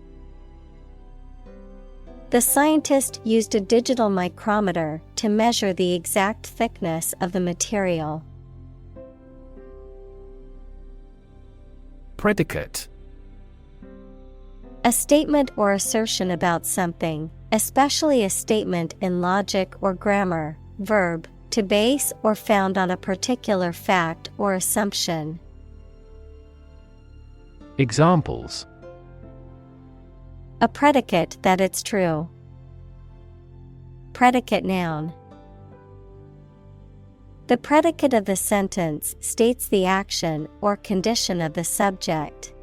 [SPEAKER 1] The scientist used a digital micrometer to measure the exact thickness of the material.
[SPEAKER 2] Predicate.
[SPEAKER 1] A statement or assertion about something, especially a statement in logic or grammar. Verb, to base or found on a particular fact or assumption.
[SPEAKER 2] Examples:
[SPEAKER 1] A predicate that it's true. Predicate noun. The predicate of the sentence states the action or condition of the subject.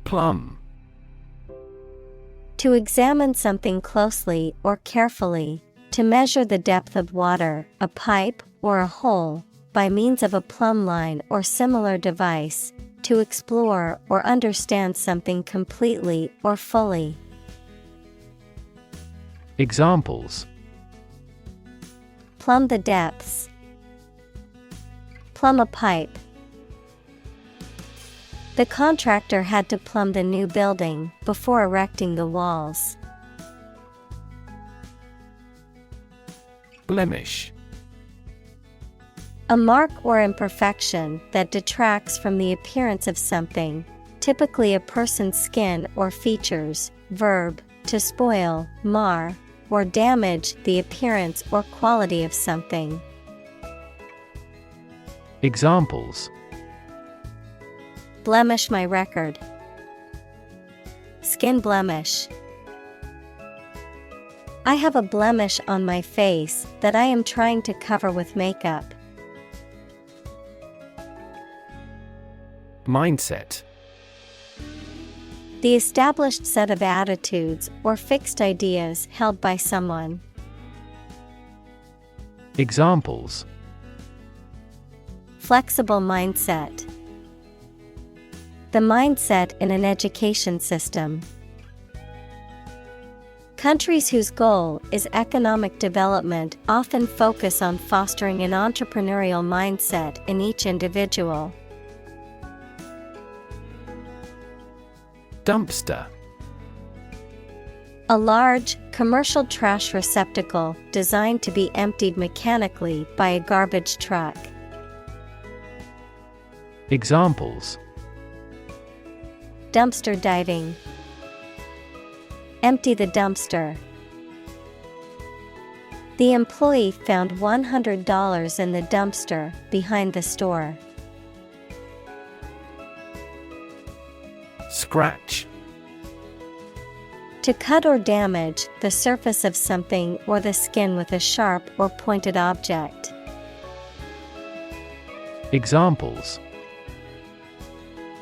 [SPEAKER 2] Plumb.
[SPEAKER 1] To examine something closely or carefully, to measure the depth of water, a pipe, or a hole, by means of a plumb line or similar device, to explore or understand something completely or fully.
[SPEAKER 2] Examples:
[SPEAKER 1] Plumb the depths. Plumb a pipe. The contractor had to plumb the new building before erecting the walls.
[SPEAKER 2] Blemish.
[SPEAKER 1] A mark or imperfection that detracts from the appearance of something, typically a person's skin or features. Verb, to spoil, mar, or damage the appearance or quality of something.
[SPEAKER 2] Examples:
[SPEAKER 1] Blemish my record. Skin blemish. I have a blemish on my face that I am trying to cover with makeup.
[SPEAKER 2] Mindset.
[SPEAKER 1] The established set of attitudes or fixed ideas held by someone.
[SPEAKER 2] Examples:
[SPEAKER 1] Flexible mindset. The mindset in an education system. Countries whose goal is economic development often focus on fostering an entrepreneurial mindset in each individual.
[SPEAKER 2] Dumpster.
[SPEAKER 1] A large, commercial trash receptacle designed to be emptied mechanically by a garbage truck.
[SPEAKER 2] Examples:
[SPEAKER 1] Dumpster diving. Empty the dumpster. The employee found $100 in the dumpster behind the store.
[SPEAKER 2] Scratch.
[SPEAKER 1] To cut or damage the surface of something or the skin with a sharp or pointed object.
[SPEAKER 2] Examples: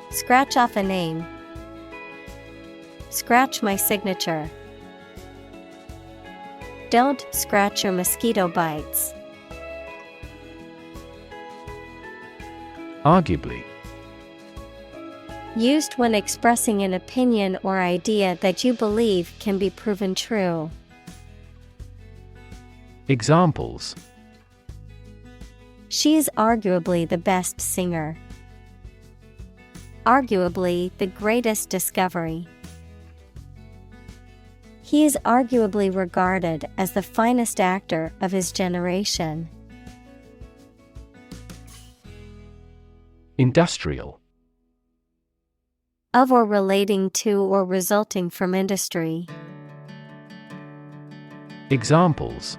[SPEAKER 1] Scratch off a name. Scratch my signature. Don't scratch your mosquito bites.
[SPEAKER 2] Arguably.
[SPEAKER 1] Used when expressing an opinion or idea that you believe can be proven true.
[SPEAKER 2] Examples:
[SPEAKER 1] She is arguably the best singer. Arguably the greatest discovery. He is arguably regarded as the finest actor of his generation.
[SPEAKER 2] Industrial.
[SPEAKER 1] Of or relating to or resulting from industry.
[SPEAKER 2] Examples: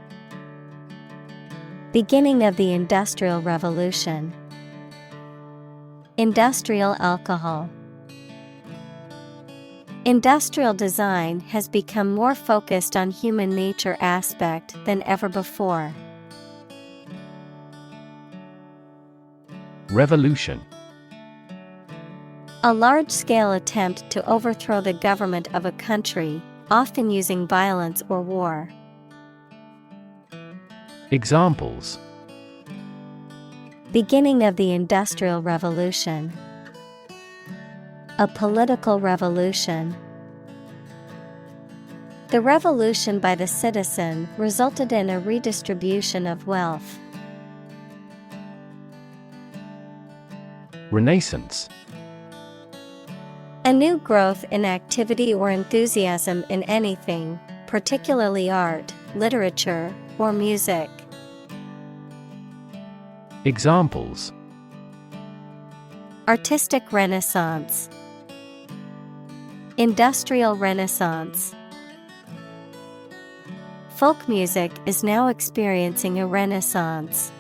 [SPEAKER 1] Beginning of the Industrial Revolution. Industrial alcohol. Industrial design has become more focused on human nature aspect than ever before.
[SPEAKER 2] Revolution.
[SPEAKER 1] A large-scale attempt to overthrow the government of a country, often using violence or war.
[SPEAKER 2] Examples:
[SPEAKER 1] Beginning of the Industrial Revolution. A political revolution. The revolution by the citizen resulted in a redistribution of wealth.
[SPEAKER 2] Renaissance.
[SPEAKER 1] A new growth in activity or enthusiasm in anything, particularly art, literature, or music.
[SPEAKER 2] Examples:
[SPEAKER 1] Artistic Renaissance. Industrial Renaissance. Folk music is now experiencing a renaissance.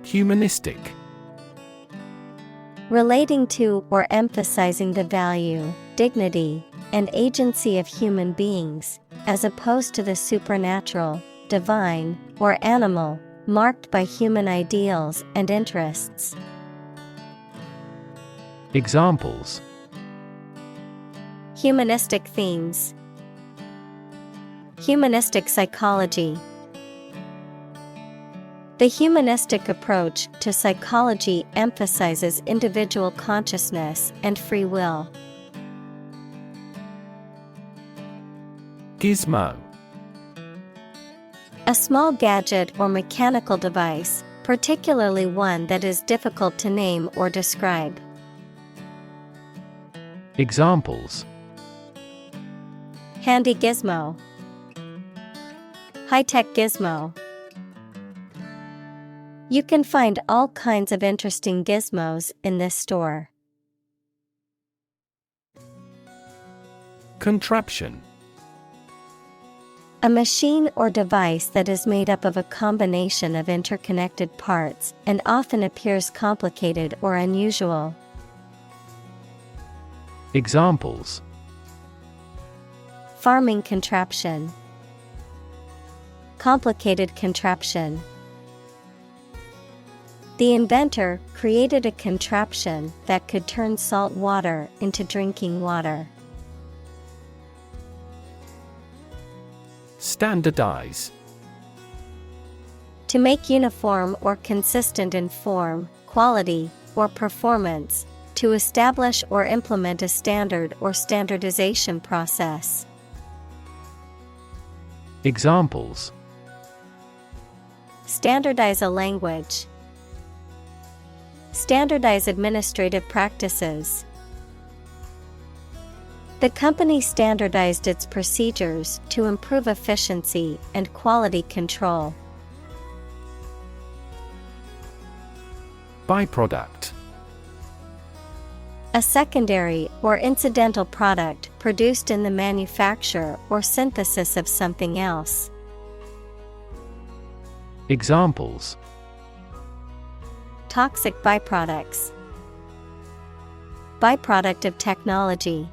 [SPEAKER 2] Humanistic.
[SPEAKER 1] Relating to or emphasizing the value, dignity, and agency of human beings, as opposed to the supernatural, divine, or animal, marked by human ideals and interests.
[SPEAKER 2] Examples:
[SPEAKER 1] Humanistic themes. Humanistic psychology. The humanistic approach to psychology emphasizes individual consciousness and free will.
[SPEAKER 2] Gizmo.
[SPEAKER 1] A small gadget or mechanical device, particularly one that is difficult to name or describe.
[SPEAKER 2] Examples:
[SPEAKER 1] Handy gizmo. High-tech gizmo. You can find all kinds of interesting gizmos in this store.
[SPEAKER 2] Contraption.
[SPEAKER 1] A machine or device that is made up of a combination of interconnected parts and often appears complicated or unusual.
[SPEAKER 2] Examples:
[SPEAKER 1] Farming contraption. Complicated contraption. The inventor created a contraption that could turn salt water into drinking water.
[SPEAKER 2] Standardize.
[SPEAKER 1] To make uniform or consistent in form, quality, or performance, to establish or implement a standard or standardization process.
[SPEAKER 2] Examples:
[SPEAKER 1] Standardize a language. Standardize administrative practices. The company standardized its procedures to improve efficiency and quality control.
[SPEAKER 2] Byproduct.
[SPEAKER 1] A secondary or incidental product produced in the manufacture or synthesis of something else.
[SPEAKER 2] Examples:
[SPEAKER 1] Toxic byproducts. Byproduct of technology.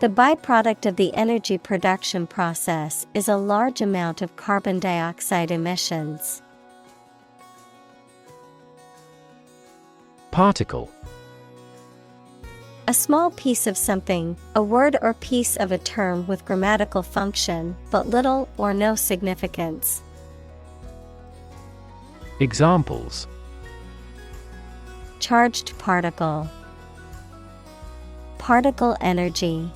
[SPEAKER 1] The byproduct of the energy production process is a large amount of carbon dioxide emissions.
[SPEAKER 2] Particle.
[SPEAKER 1] A small piece of something, a word or piece of a term with grammatical function, but little or no significance.
[SPEAKER 2] Examples:
[SPEAKER 1] Charged particle. Particle energy.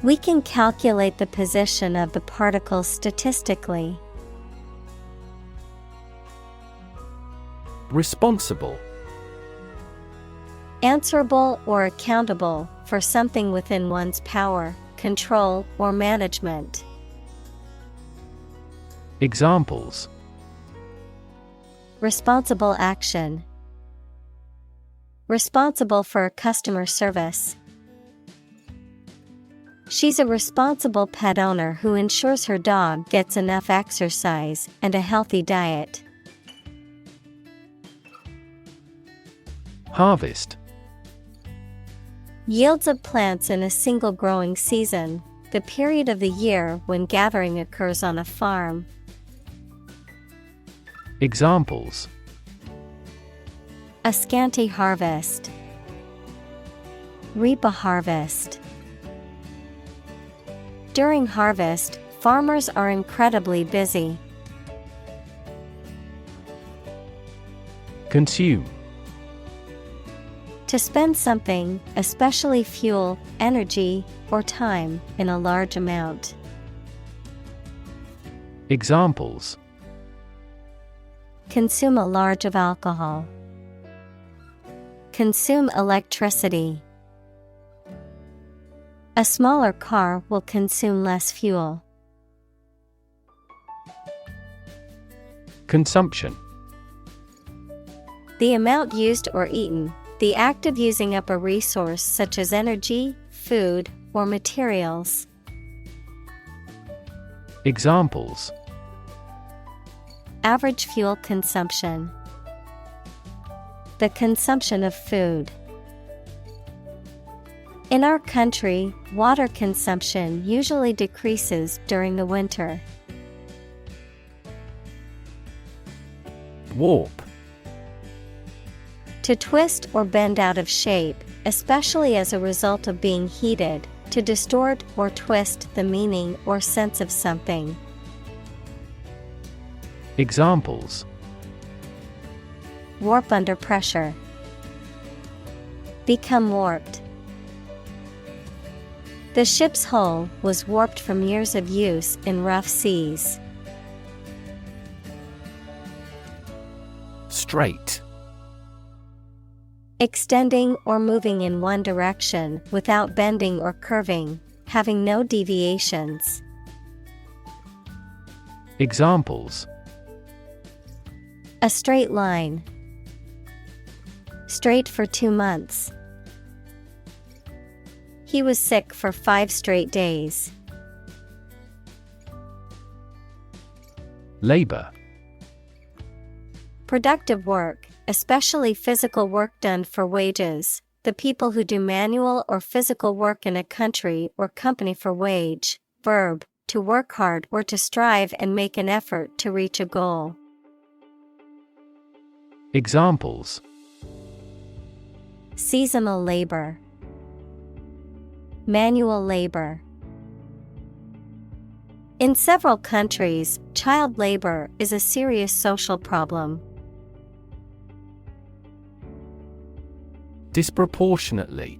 [SPEAKER 1] We can calculate the position of the particle statistically.
[SPEAKER 2] Responsible.
[SPEAKER 1] Answerable or accountable for something within one's power, control, or management.
[SPEAKER 2] Examples:
[SPEAKER 1] Responsible action. Responsible for customer service. She's a responsible pet owner who ensures her dog gets enough exercise and a healthy diet.
[SPEAKER 2] Harvest.
[SPEAKER 1] Yields of plants in a single growing season, the period of the year when gathering occurs on a farm.
[SPEAKER 2] Examples:
[SPEAKER 1] A scanty harvest. Reap a harvest. During harvest, farmers are incredibly busy.
[SPEAKER 2] Consume.
[SPEAKER 1] To spend something, especially fuel, energy, or time, in a large amount.
[SPEAKER 2] Examples:
[SPEAKER 1] Consume a large of alcohol. Consume electricity. A smaller car will consume less fuel.
[SPEAKER 2] Consumption.
[SPEAKER 1] The amount used or eaten, the act of using up a resource such as energy, food, or materials.
[SPEAKER 2] Examples:
[SPEAKER 1] Average fuel consumption. The consumption of food. In our country, water consumption usually decreases during the winter.
[SPEAKER 2] Warp.
[SPEAKER 1] To twist or bend out of shape, especially as a result of being heated, to distort or twist the meaning or sense of something.
[SPEAKER 2] Examples:
[SPEAKER 1] Warp under pressure. Become warped. The ship's hull was warped from years of use in rough seas.
[SPEAKER 2] Straight.
[SPEAKER 1] Extending or moving in one direction without bending or curving, having no deviations.
[SPEAKER 2] Examples:
[SPEAKER 1] A straight line. Straight for 2 months. He was sick for 5 straight days.
[SPEAKER 2] Labor.
[SPEAKER 1] Productive work, especially physical work done for wages, the people who do manual or physical work in a country or company for wage. Verb, to work hard or to strive and make an effort to reach a goal.
[SPEAKER 2] Examples:
[SPEAKER 1] Seasonal labor. Manual labor. In several countries, child labor is a serious social problem.
[SPEAKER 2] Disproportionately.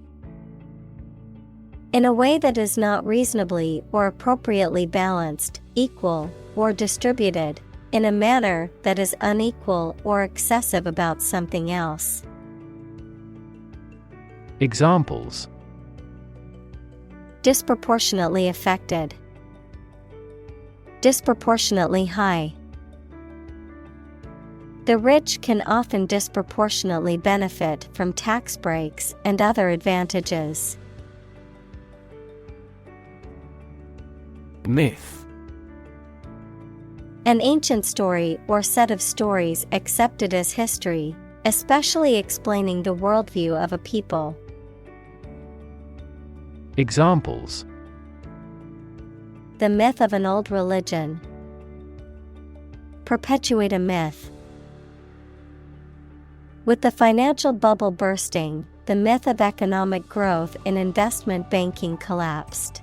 [SPEAKER 1] In a way that is not reasonably or appropriately balanced, equal, or distributed, in a manner that is unequal or excessive about something else.
[SPEAKER 2] Examples:
[SPEAKER 1] disproportionately affected, disproportionately high. The rich can often disproportionately benefit from tax breaks and other advantages.
[SPEAKER 2] Myth:
[SPEAKER 1] An ancient story or set of stories accepted as history, especially explaining the worldview of a people.
[SPEAKER 2] Examples:
[SPEAKER 1] the myth of an old religion, perpetuate a myth. With the financial bubble bursting, the myth of economic growth in investment banking collapsed.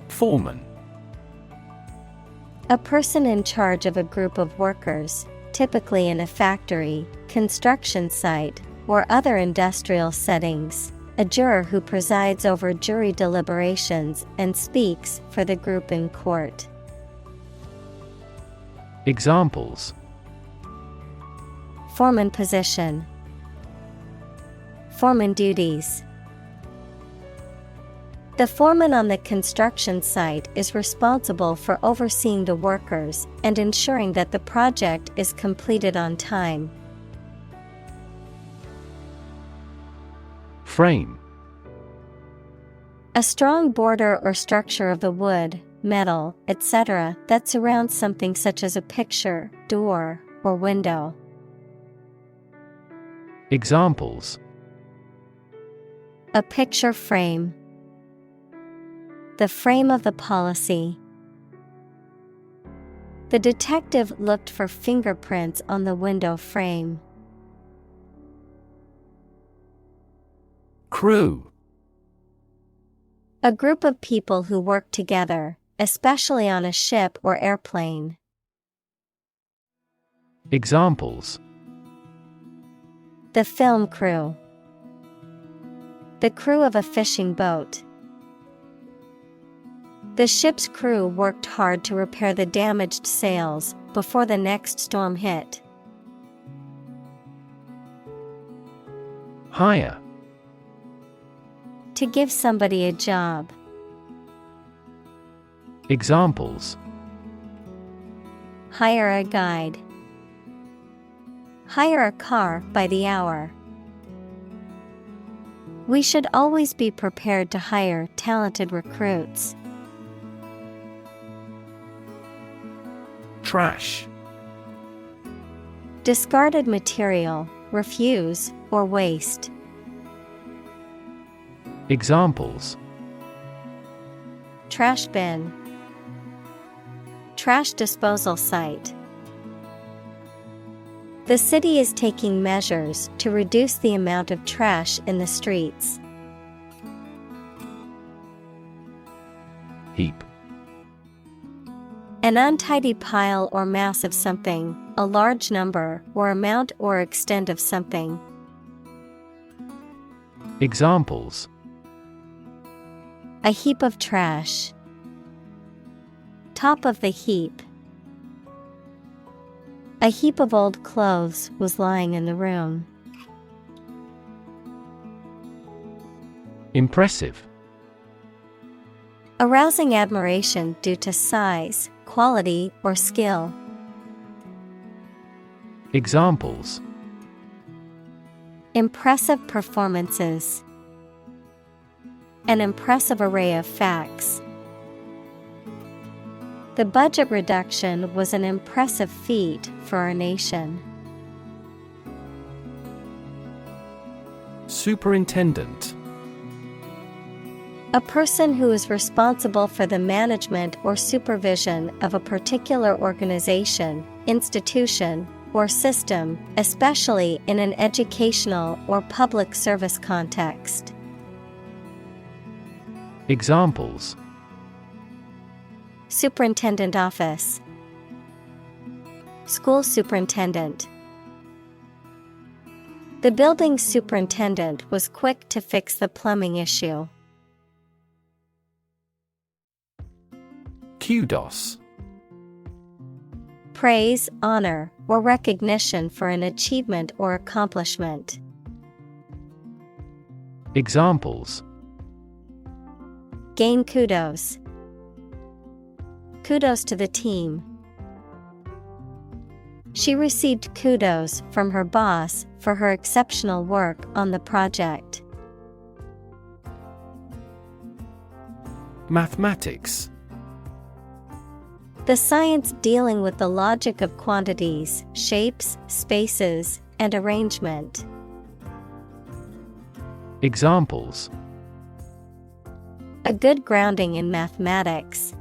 [SPEAKER 2] Foreman:
[SPEAKER 1] A person in charge of a group of workers, typically in a factory, construction site, or other industrial settings. A juror who presides over jury deliberations and speaks for the group in court.
[SPEAKER 2] Examples:
[SPEAKER 1] foreman position, foreman duties. The foreman on the construction site is responsible for overseeing the workers and ensuring that the project is completed on time.
[SPEAKER 2] Frame:
[SPEAKER 1] a strong border or structure of the wood, metal, etc. that surrounds something such as a picture, door, or window.
[SPEAKER 2] Examples:
[SPEAKER 1] a picture frame, the frame of the policy. The detective looked for fingerprints on the window frame.
[SPEAKER 2] Crew:
[SPEAKER 1] a group of people who work together, especially on a ship or airplane.
[SPEAKER 2] Examples:
[SPEAKER 1] the film crew, the crew of a fishing boat. The ship's crew worked hard to repair the damaged sails before the next storm hit.
[SPEAKER 2] Hire:
[SPEAKER 1] to give somebody a job.
[SPEAKER 2] Examples:
[SPEAKER 1] hire a guide, hire a car by the hour. We should always be prepared to hire talented recruits.
[SPEAKER 2] Trash:
[SPEAKER 1] discarded material, refuse, or waste.
[SPEAKER 2] Examples:
[SPEAKER 1] trash bin, trash disposal site. The city is taking measures to reduce the amount of trash in the streets.
[SPEAKER 2] Heap:
[SPEAKER 1] an untidy pile or mass of something, a large number or amount or extent of something.
[SPEAKER 2] Examples:
[SPEAKER 1] a heap of trash, top of the heap. A heap of old clothes was lying in the room.
[SPEAKER 2] Impressive:
[SPEAKER 1] arousing admiration due to size, quality, or skill.
[SPEAKER 2] Examples:
[SPEAKER 1] impressive performances, an impressive array of facts. The budget reduction was an impressive feat for our nation.
[SPEAKER 2] Superintendent:
[SPEAKER 1] a person who is responsible for the management or supervision of a particular organization, institution, or system, especially in an educational or public service context.
[SPEAKER 2] Examples:
[SPEAKER 1] superintendent office, school superintendent. The building superintendent was quick to fix the plumbing issue.
[SPEAKER 2] Kudos:
[SPEAKER 1] Praise, honor, or recognition for an achievement or accomplishment.
[SPEAKER 2] Examples:
[SPEAKER 1] Gain kudos. Kudos to the team. She received kudos from her boss for her exceptional work on the project.
[SPEAKER 2] Mathematics.
[SPEAKER 1] The science dealing with the logic of quantities, shapes, spaces, and arrangement.
[SPEAKER 2] Examples:
[SPEAKER 1] A good grounding in mathematics.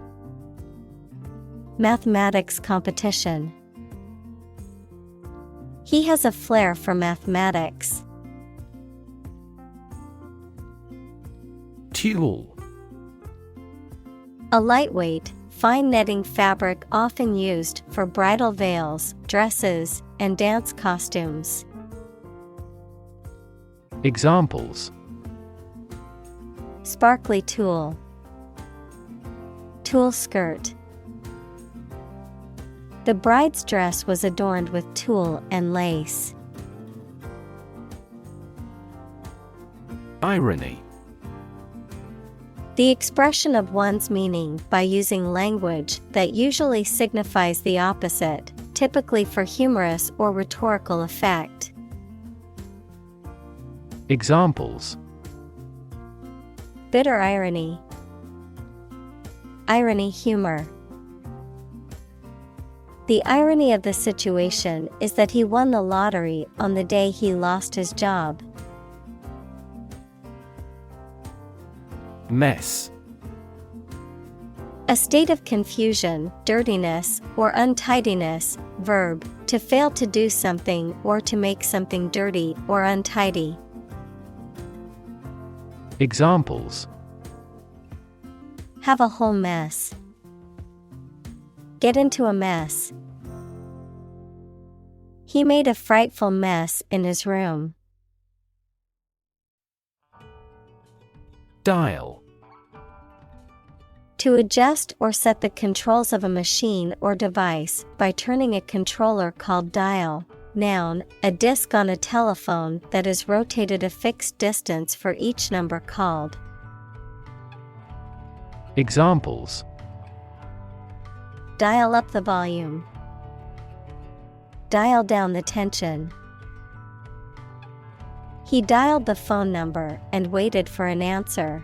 [SPEAKER 1] Mathematics competition. He has a flair for mathematics.
[SPEAKER 2] Tulle.
[SPEAKER 1] A lightweight, fine netting fabric often used for bridal veils, dresses, and dance costumes.
[SPEAKER 2] Examples:
[SPEAKER 1] Sparkly tulle. Tulle skirt. The bride's dress was adorned with tulle and lace.
[SPEAKER 2] Irony.
[SPEAKER 1] The expression of one's meaning by using language that usually signifies the opposite, typically for humorous or rhetorical effect.
[SPEAKER 2] Examples:
[SPEAKER 1] Bitter irony. Irony humor. The irony of the situation is that he won the lottery on the day he lost his job.
[SPEAKER 2] Mess.
[SPEAKER 1] A state of confusion, dirtiness, or untidiness. Verb, to fail to do something or to make something dirty or untidy.
[SPEAKER 2] Examples:
[SPEAKER 1] Have a whole mess. Get into a mess. He made a frightful mess in his room.
[SPEAKER 2] Dial.
[SPEAKER 1] To adjust or set the controls of a machine or device by turning a controller called dial. Noun, a disc on a telephone that is rotated a fixed distance for each number called.
[SPEAKER 2] Examples:
[SPEAKER 1] Dial up the volume. Dial down the tension. He dialed the phone number and waited for an answer.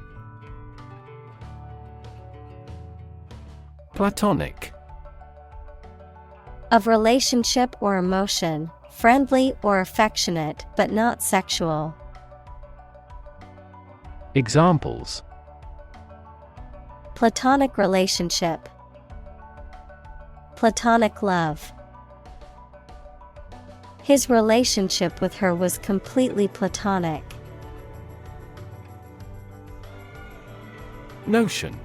[SPEAKER 2] Platonic.
[SPEAKER 1] Of relationship or emotion, friendly or affectionate but not sexual.
[SPEAKER 2] Examples:
[SPEAKER 1] Platonic relationship. Platonic love. His relationship with her was completely platonic.
[SPEAKER 2] Notion.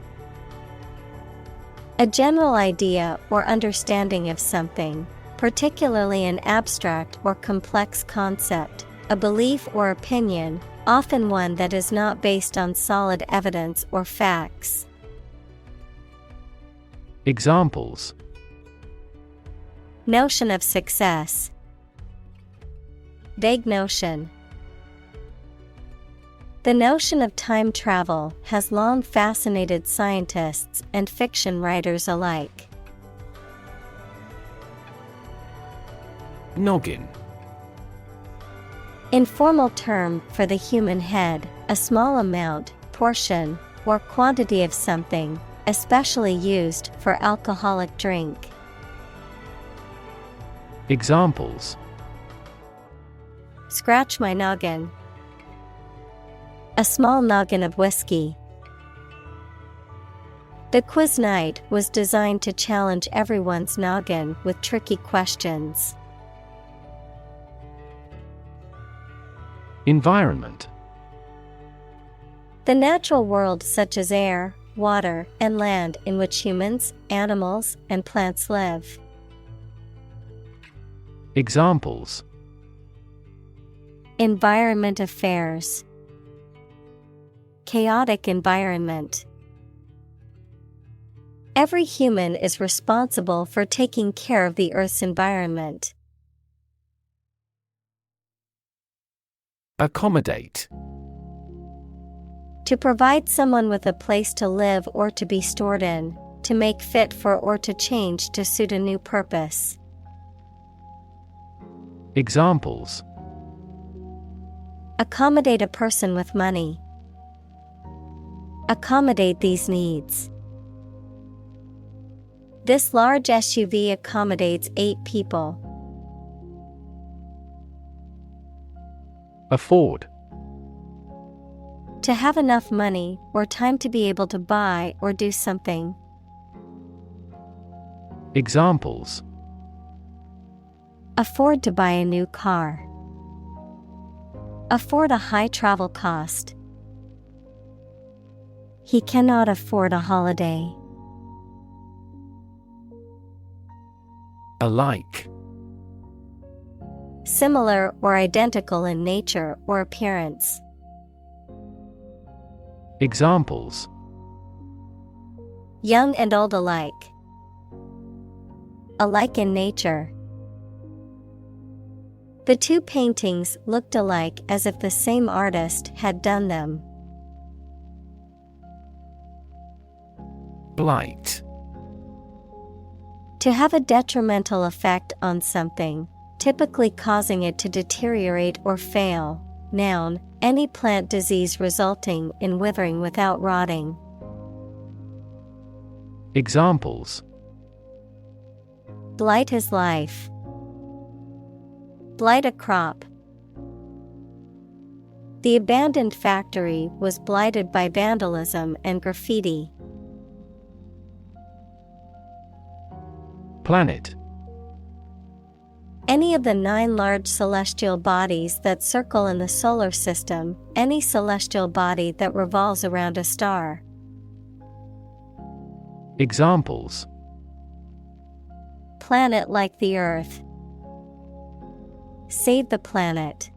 [SPEAKER 1] A general idea or understanding of something, particularly an abstract or complex concept, a belief or opinion, often one that is not based on solid evidence or facts.
[SPEAKER 2] Examples:
[SPEAKER 1] Notion of success. Vague notion. The notion of time travel has long fascinated scientists and fiction writers alike.
[SPEAKER 2] Noggin.
[SPEAKER 1] Informal term for the human head, a small amount, portion, or quantity of something, especially used for alcoholic drink.
[SPEAKER 2] Examples:
[SPEAKER 1] Scratch my noggin. A small noggin of whiskey. The quiz night was designed to challenge everyone's noggin with tricky questions.
[SPEAKER 2] Environment.
[SPEAKER 1] The natural world such as air, water, and land in which humans, animals, and plants live.
[SPEAKER 2] Examples:
[SPEAKER 1] Environment affairs. Chaotic environment. Every human is responsible for taking care of the Earth's environment.
[SPEAKER 2] Accommodate.
[SPEAKER 1] To provide someone with a place to live or to be stored in, to make fit for or to change to suit a new purpose.
[SPEAKER 2] Examples:
[SPEAKER 1] Accommodate a person with money. Accommodate these needs. This large SUV accommodates 8 people.
[SPEAKER 2] Afford.
[SPEAKER 1] To have enough money or time to be able to buy or do something.
[SPEAKER 2] Examples:
[SPEAKER 1] Afford to buy a new car. Afford a high travel cost. He cannot afford a holiday.
[SPEAKER 2] Alike.
[SPEAKER 1] Similar or identical in nature or appearance.
[SPEAKER 2] Examples:
[SPEAKER 1] Young and old alike. Alike in nature. The 2 paintings looked alike as if the same artist had done them.
[SPEAKER 2] Blight.
[SPEAKER 1] To have a detrimental effect on something, typically causing it to deteriorate or fail. Noun, any plant disease resulting in withering without rotting.
[SPEAKER 2] Examples:
[SPEAKER 1] Blight his life. Blight a crop. The abandoned factory was blighted by vandalism and graffiti.
[SPEAKER 2] Planet.
[SPEAKER 1] Any of the 9 large celestial bodies that circle in the solar system, any celestial body that revolves around a star.
[SPEAKER 2] Examples:
[SPEAKER 1] Planet like the Earth. Save the planet.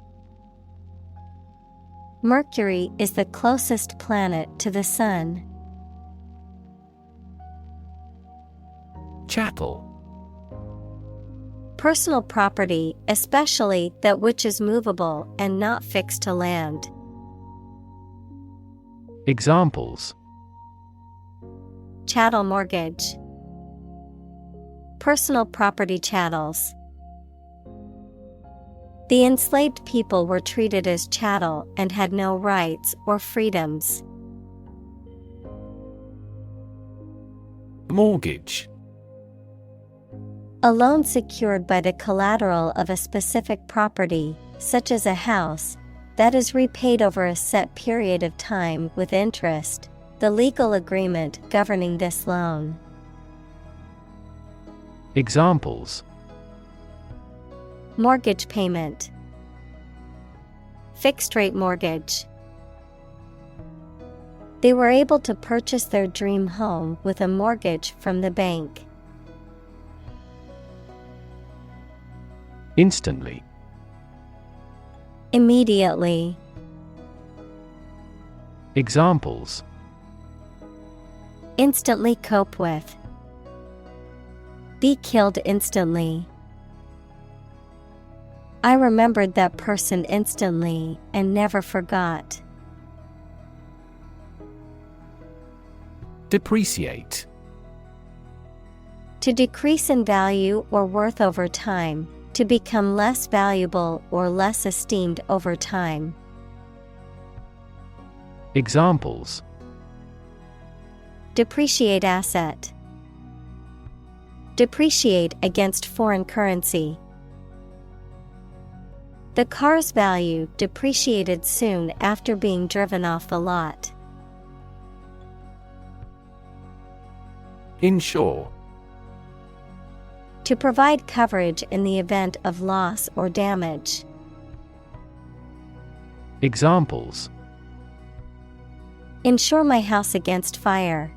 [SPEAKER 1] Mercury is the closest planet to the Sun.
[SPEAKER 2] Chattel.
[SPEAKER 1] Personal property, especially that which is movable and not fixed to land.
[SPEAKER 2] Examples:
[SPEAKER 1] Chattel mortgage. Personal property chattels. The enslaved people were treated as chattel and had no rights or freedoms.
[SPEAKER 2] Mortgage.
[SPEAKER 1] A loan secured by the collateral of a specific property, such as a house, that is repaid over a set period of time with interest. The legal agreement governing this loan.
[SPEAKER 2] Examples:
[SPEAKER 1] Mortgage payment. Fixed rate mortgage. They were able to purchase their dream home with a mortgage from the bank.
[SPEAKER 2] Instantly.
[SPEAKER 1] Immediately.
[SPEAKER 2] Examples:
[SPEAKER 1] Instantly cope with. Be killed instantly. I remembered that person instantly and never forgot.
[SPEAKER 2] Depreciate.
[SPEAKER 1] To decrease in value or worth over time, to become less valuable or less esteemed over time.
[SPEAKER 2] Examples:
[SPEAKER 1] Depreciate asset. Depreciate against foreign currency. The car's value depreciated soon after being driven off the lot.
[SPEAKER 2] Insure.
[SPEAKER 1] To provide coverage in the event of loss or damage.
[SPEAKER 2] Examples:
[SPEAKER 1] Insure my house against fire.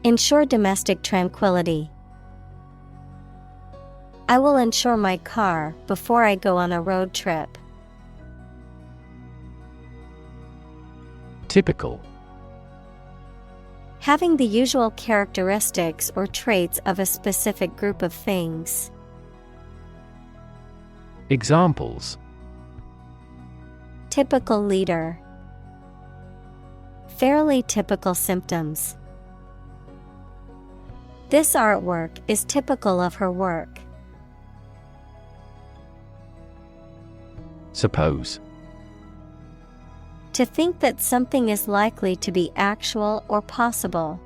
[SPEAKER 1] Ensure domestic tranquility. I will insure my car before I go on a road trip.
[SPEAKER 2] Typical.
[SPEAKER 1] Having the usual characteristics or traits of a specific group of things.
[SPEAKER 2] Examples:
[SPEAKER 1] Typical leader. Fairly typical symptoms. This artwork is typical of her work.
[SPEAKER 2] Suppose.
[SPEAKER 1] To think that something is likely to be actual or possible.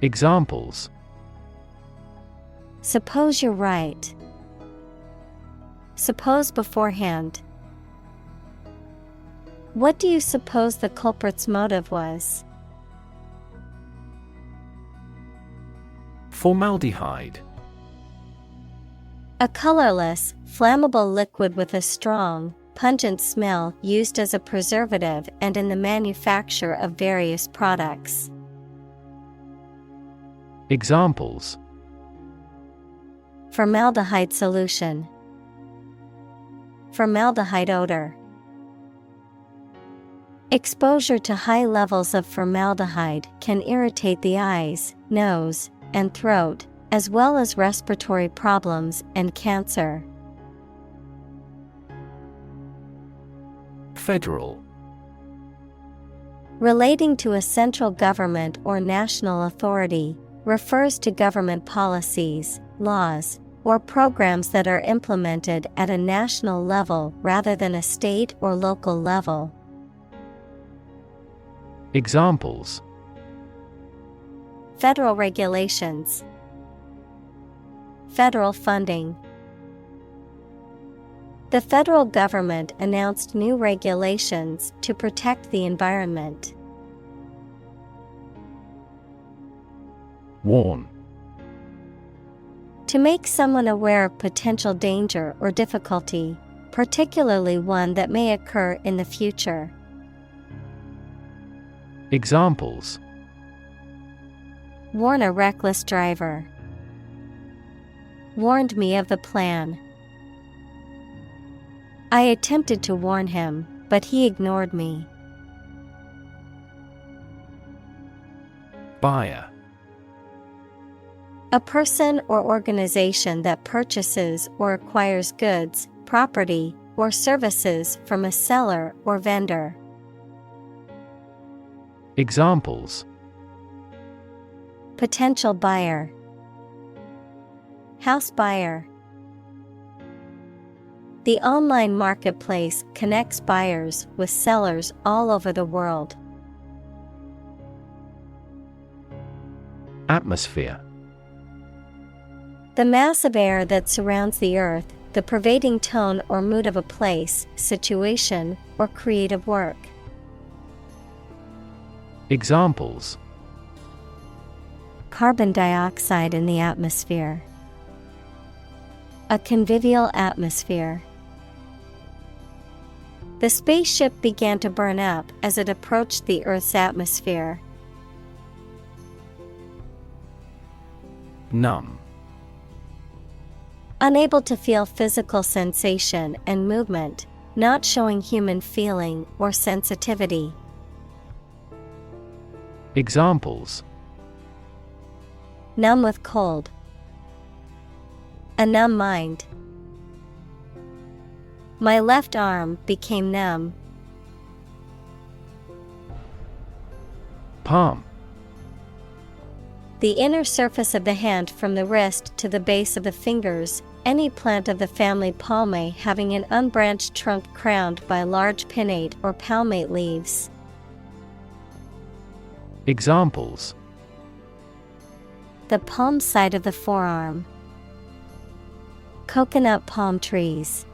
[SPEAKER 2] Examples:
[SPEAKER 1] Suppose you're right. Suppose beforehand. What do you suppose the culprit's motive was?
[SPEAKER 2] Formaldehyde.
[SPEAKER 1] A colorless, flammable liquid with a strong, pungent smell used as a preservative and in the manufacture of various products.
[SPEAKER 2] Examples:
[SPEAKER 1] Formaldehyde solution. Formaldehyde odor. Exposure to high levels of formaldehyde can irritate the eyes, nose, and throat, as well as respiratory problems and cancer.
[SPEAKER 2] Federal.
[SPEAKER 1] Relating to a central government or national authority, refers to government policies, laws, or programs that are implemented at a national level rather than a state or local level.
[SPEAKER 2] Examples:
[SPEAKER 1] Federal regulations. Federal funding. The federal government announced new regulations to protect the environment.
[SPEAKER 2] Warn.
[SPEAKER 1] To make someone aware of potential danger or difficulty, particularly one that may occur in the future.
[SPEAKER 2] Examples:
[SPEAKER 1] Warn a reckless driver. Warned me of the plan. I attempted to warn him, but he ignored me.
[SPEAKER 2] Buyer.
[SPEAKER 1] A person or organization that purchases or acquires goods, property, or services from a seller or vendor.
[SPEAKER 2] Examples:
[SPEAKER 1] Potential buyer. House buyer. The online marketplace connects buyers with sellers all over the world.
[SPEAKER 2] Atmosphere.
[SPEAKER 1] The mass of air that surrounds the earth, the pervading tone or mood of a place, situation, or creative work.
[SPEAKER 2] Examples:
[SPEAKER 1] Carbon dioxide in the atmosphere. A convivial atmosphere. The spaceship began to burn up as it approached the Earth's atmosphere.
[SPEAKER 2] Numb.
[SPEAKER 1] Unable to feel physical sensation and movement, not showing human feeling or sensitivity.
[SPEAKER 2] Examples:
[SPEAKER 1] Numb with cold. A numb mind. My left arm became numb.
[SPEAKER 2] Palm.
[SPEAKER 1] The inner surface of the hand from the wrist to the base of the fingers, any plant of the family Palmae having an unbranched trunk crowned by large pinnate or palmate leaves.
[SPEAKER 2] Examples:
[SPEAKER 1] The palm side of the forearm. Coconut palm trees.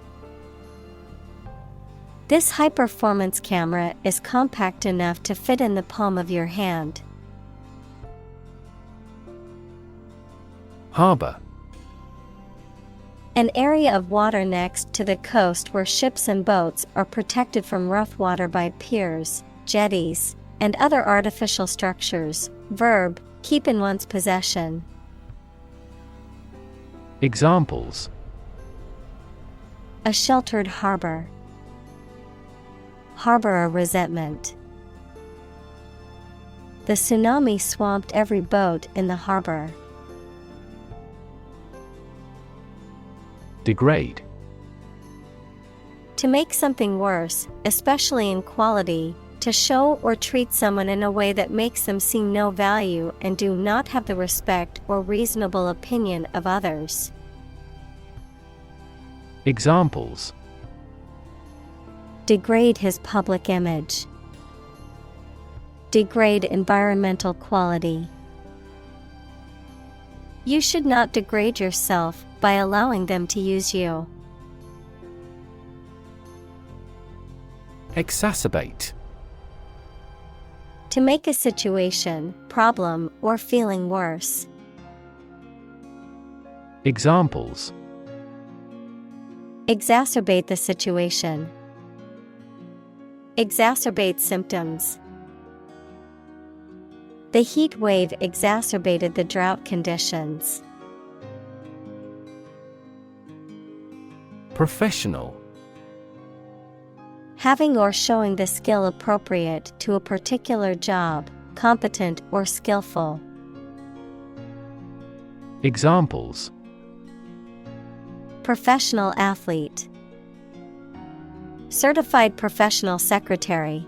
[SPEAKER 1] This high-performance camera is compact enough to fit in the palm of your hand.
[SPEAKER 2] Harbor.
[SPEAKER 1] An area of water next to the coast where ships and boats are protected from rough water by piers, jetties, and other artificial structures. Verb, keep in one's possession.
[SPEAKER 2] Examples:
[SPEAKER 1] A sheltered harbor. Harbor a resentment. The tsunami swamped every boat in the harbor.
[SPEAKER 2] Degrade.
[SPEAKER 1] To make something worse, especially in quality, to show or treat someone in a way that makes them see no value and do not have the respect or reasonable opinion of others.
[SPEAKER 2] Examples:
[SPEAKER 1] degrade his public image, degrade environmental quality. You should not degrade yourself by allowing them to use you.
[SPEAKER 2] Exacerbate.
[SPEAKER 1] To make a situation, problem, or feeling worse.
[SPEAKER 2] Examples:
[SPEAKER 1] exacerbate the situation, exacerbate symptoms. The heat wave exacerbated the drought conditions.
[SPEAKER 2] Professional.
[SPEAKER 1] Having or showing the skill appropriate to a particular job, competent or skillful.
[SPEAKER 2] Examples:
[SPEAKER 1] professional athlete, certified professional secretary.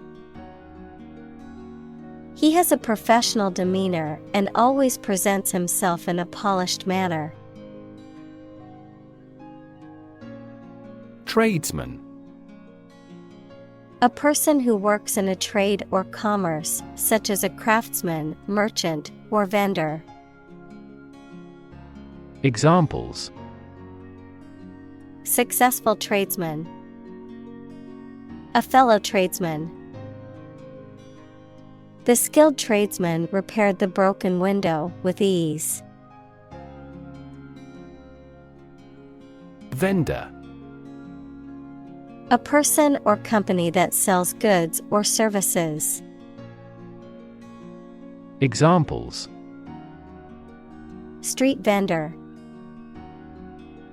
[SPEAKER 1] He has a professional demeanor and always presents himself in a polished manner.
[SPEAKER 2] Tradesman.
[SPEAKER 1] A person who works in a trade or commerce, such as a craftsman, merchant, or vendor.
[SPEAKER 2] Examples:
[SPEAKER 1] successful tradesman, a fellow tradesman. The skilled tradesman repaired the broken window with ease.
[SPEAKER 2] Vendor.
[SPEAKER 1] A person or company that sells goods or services.
[SPEAKER 2] Examples:
[SPEAKER 1] street vendor,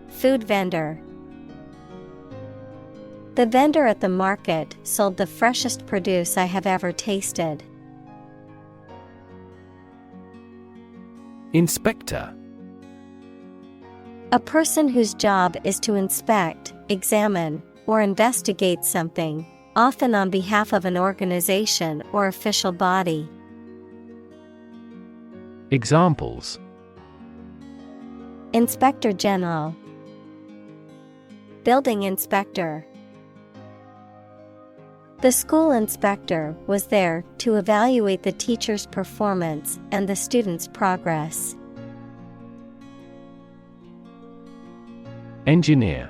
[SPEAKER 1] food vendor. The vendor at the market sold the freshest produce I have ever tasted.
[SPEAKER 2] Inspector.
[SPEAKER 1] A person whose job is to inspect, examine, or investigate something, often on behalf of an organization or official body.
[SPEAKER 2] Examples:
[SPEAKER 1] inspector general, building inspector. The school inspector was there to evaluate the teacher's performance and the student's progress.
[SPEAKER 2] Engineer.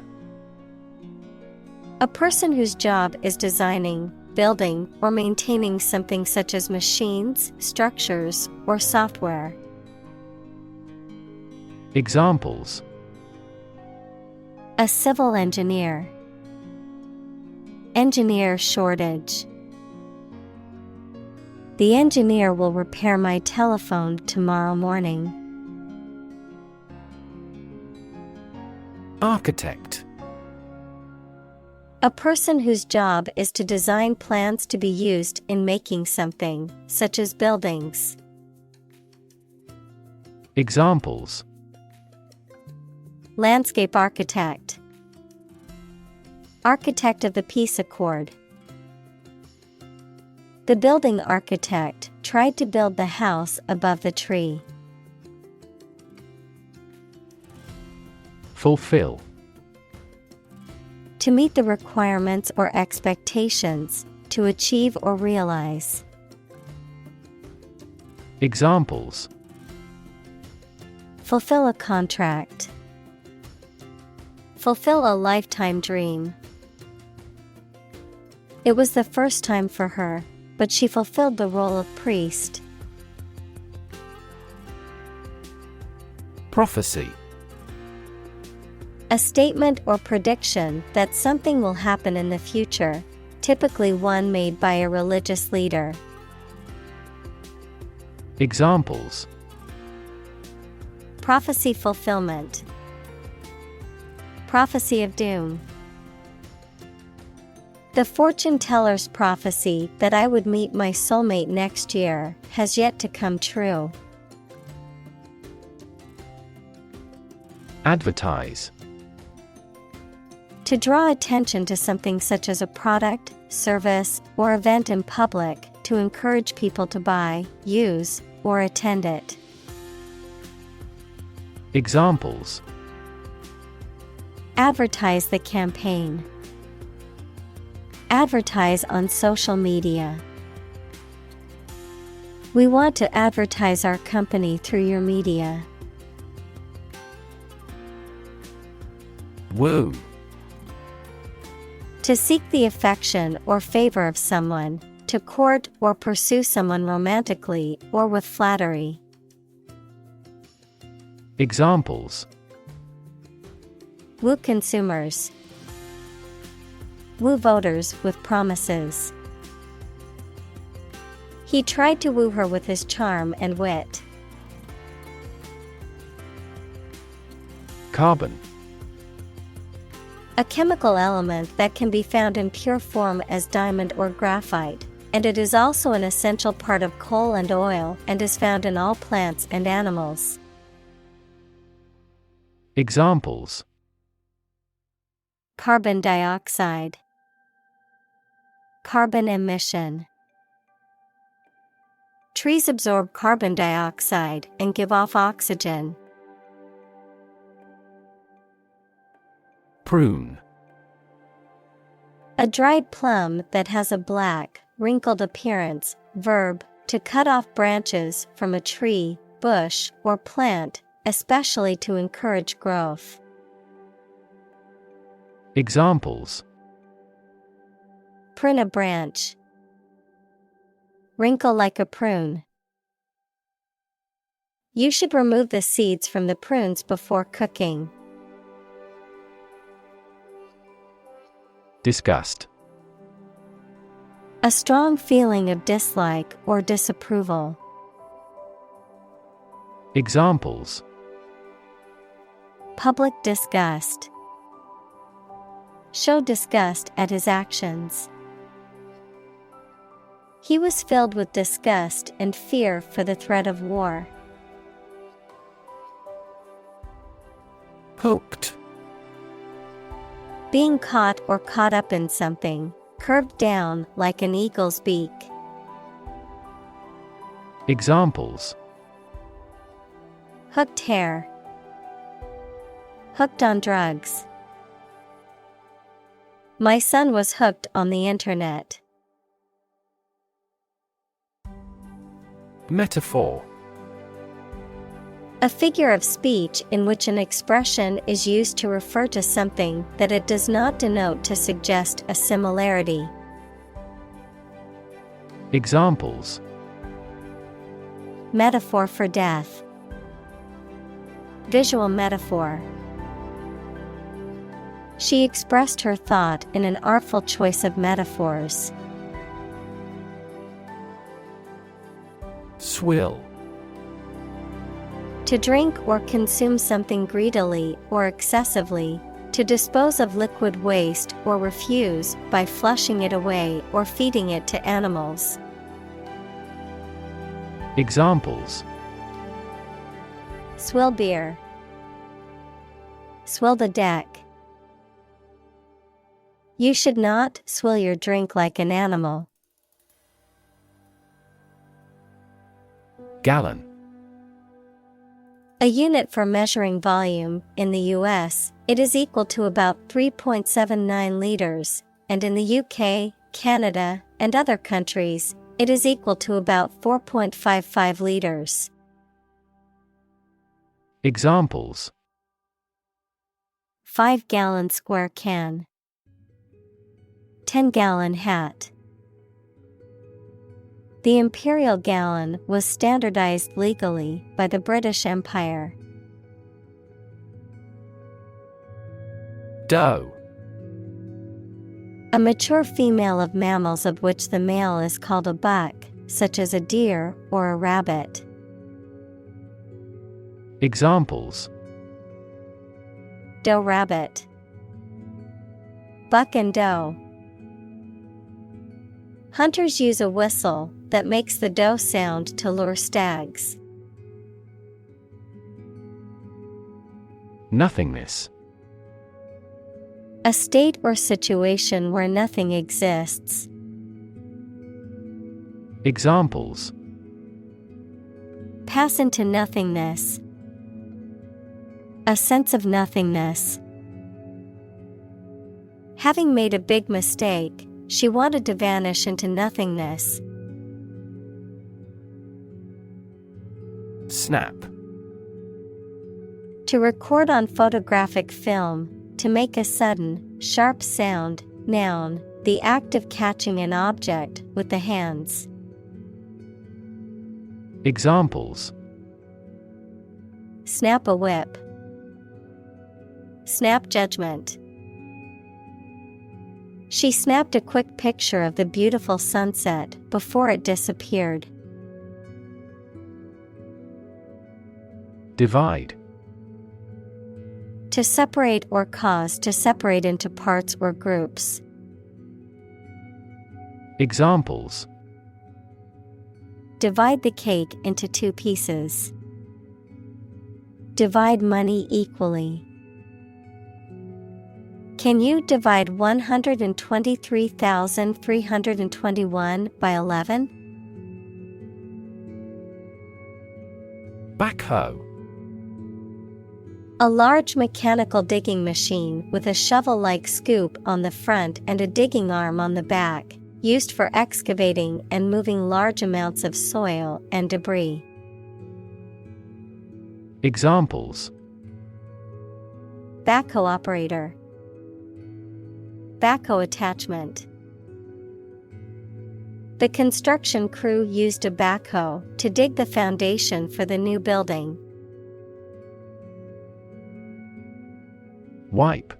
[SPEAKER 1] A person whose job is designing, building, or maintaining something such as machines, structures, or software.
[SPEAKER 2] Examples:
[SPEAKER 1] a civil engineer, engineer shortage. The engineer will repair my telephone tomorrow morning.
[SPEAKER 2] Architect.
[SPEAKER 1] A person whose job is to design plans to be used in making something, such as buildings.
[SPEAKER 2] Examples:
[SPEAKER 1] landscape architect, architect of the peace accord. The building architect tried to build the house above the tree.
[SPEAKER 2] Fulfill.
[SPEAKER 1] To meet the requirements or expectations, to achieve or realize.
[SPEAKER 2] Examples:
[SPEAKER 1] fulfill a contract, fulfill a lifetime dream. It was the first time for her, but she fulfilled the role of priest.
[SPEAKER 2] Prophecy.
[SPEAKER 1] A statement or prediction that something will happen in the future, typically one made by a religious leader.
[SPEAKER 2] Examples:
[SPEAKER 1] prophecy fulfillment, prophecy of doom. The fortune teller's prophecy that I would meet my soulmate next year has yet to come true.
[SPEAKER 2] Advertise.
[SPEAKER 1] To draw attention to something such as a product, service, or event in public, to encourage people to buy, use, or attend it.
[SPEAKER 2] Examples.
[SPEAKER 1] Advertise the campaign. Advertise on social media. We want to advertise our company through your media.
[SPEAKER 2] Woo.
[SPEAKER 1] To seek the affection or favor of someone, to court or pursue someone romantically or with flattery.
[SPEAKER 2] Examples.
[SPEAKER 1] Woo consumers. Woo voters with promises. He tried to woo her with his charm and wit.
[SPEAKER 2] Carbon.
[SPEAKER 1] A chemical element that can be found in pure form as diamond or graphite, and it is also an essential part of coal and oil and is found in all plants and animals.
[SPEAKER 2] Examples.
[SPEAKER 1] Carbon dioxide. Carbon emission. Trees absorb carbon dioxide and give off oxygen.
[SPEAKER 2] Prune.
[SPEAKER 1] A dried plum that has a black, wrinkled appearance. Verb, to cut off branches from a tree, bush, or plant, especially to encourage growth.
[SPEAKER 2] Examples.
[SPEAKER 1] Prune a branch. Wrinkle like a prune. You should remove the seeds from the prunes before cooking.
[SPEAKER 2] Disgust.
[SPEAKER 1] A strong feeling of dislike or disapproval.
[SPEAKER 2] Examples.
[SPEAKER 1] Public disgust. Show disgust at his actions. He was filled with disgust and fear for the threat of war.
[SPEAKER 2] Hooked.
[SPEAKER 1] Being caught or caught up in something, curved down like an eagle's beak.
[SPEAKER 2] Examples.
[SPEAKER 1] Hooked hair. Hooked on drugs. My son was hooked on the internet.
[SPEAKER 2] Metaphor.
[SPEAKER 1] A figure of speech in which an expression is used to refer to something that it does not denote to suggest a similarity.
[SPEAKER 2] Examples.
[SPEAKER 1] Metaphor for death. Visual metaphor. She expressed her thought in an artful choice of metaphors.
[SPEAKER 2] Swill.
[SPEAKER 1] To drink or consume something greedily or excessively, to dispose of liquid waste or refuse by flushing it away or feeding it to animals.
[SPEAKER 2] Examples.
[SPEAKER 1] Swill beer. Swill the deck. You should not swill your drink like an animal.
[SPEAKER 2] Gallon.
[SPEAKER 1] A unit for measuring volume. In the US, it is equal to about 3.79 liters, and in the UK, Canada, and other countries, it is equal to about 4.55 liters.
[SPEAKER 2] Examples.
[SPEAKER 1] 5-gallon square can. 10-gallon hat. The imperial gallon was standardized legally by the British Empire.
[SPEAKER 2] Doe.
[SPEAKER 1] A mature female of mammals of which the male is called a buck, such as a deer or a rabbit.
[SPEAKER 2] Examples.
[SPEAKER 1] Doe rabbit. Buck and doe. Hunters use a whistle that makes the doe sound to lure stags.
[SPEAKER 2] Nothingness.
[SPEAKER 1] A state or situation where nothing exists.
[SPEAKER 2] Examples:
[SPEAKER 1] Pass into nothingness. A sense of nothingness. Having made a big mistake, she wanted to vanish into nothingness.
[SPEAKER 2] Snap.
[SPEAKER 1] To record on photographic film, to make a sudden, sharp sound. Noun, the act of catching an object with the hands.
[SPEAKER 2] Examples:
[SPEAKER 1] Snap a whip. Snap judgment. She snapped a quick picture of the beautiful sunset before it disappeared.
[SPEAKER 2] Divide.
[SPEAKER 1] To separate or cause to separate into parts or groups.
[SPEAKER 2] Examples:
[SPEAKER 1] Divide the cake into 2 pieces. Divide money equally. Can you divide 123,321 by 11?
[SPEAKER 2] Backhoe.
[SPEAKER 1] A large mechanical digging machine with a shovel-like scoop on the front and a digging arm on the back, used for excavating and moving large amounts of soil and debris.
[SPEAKER 2] Examples:
[SPEAKER 1] Backhoe operator. Backhoe attachment. The construction crew used a backhoe to dig the foundation for the new building.
[SPEAKER 2] Wipe.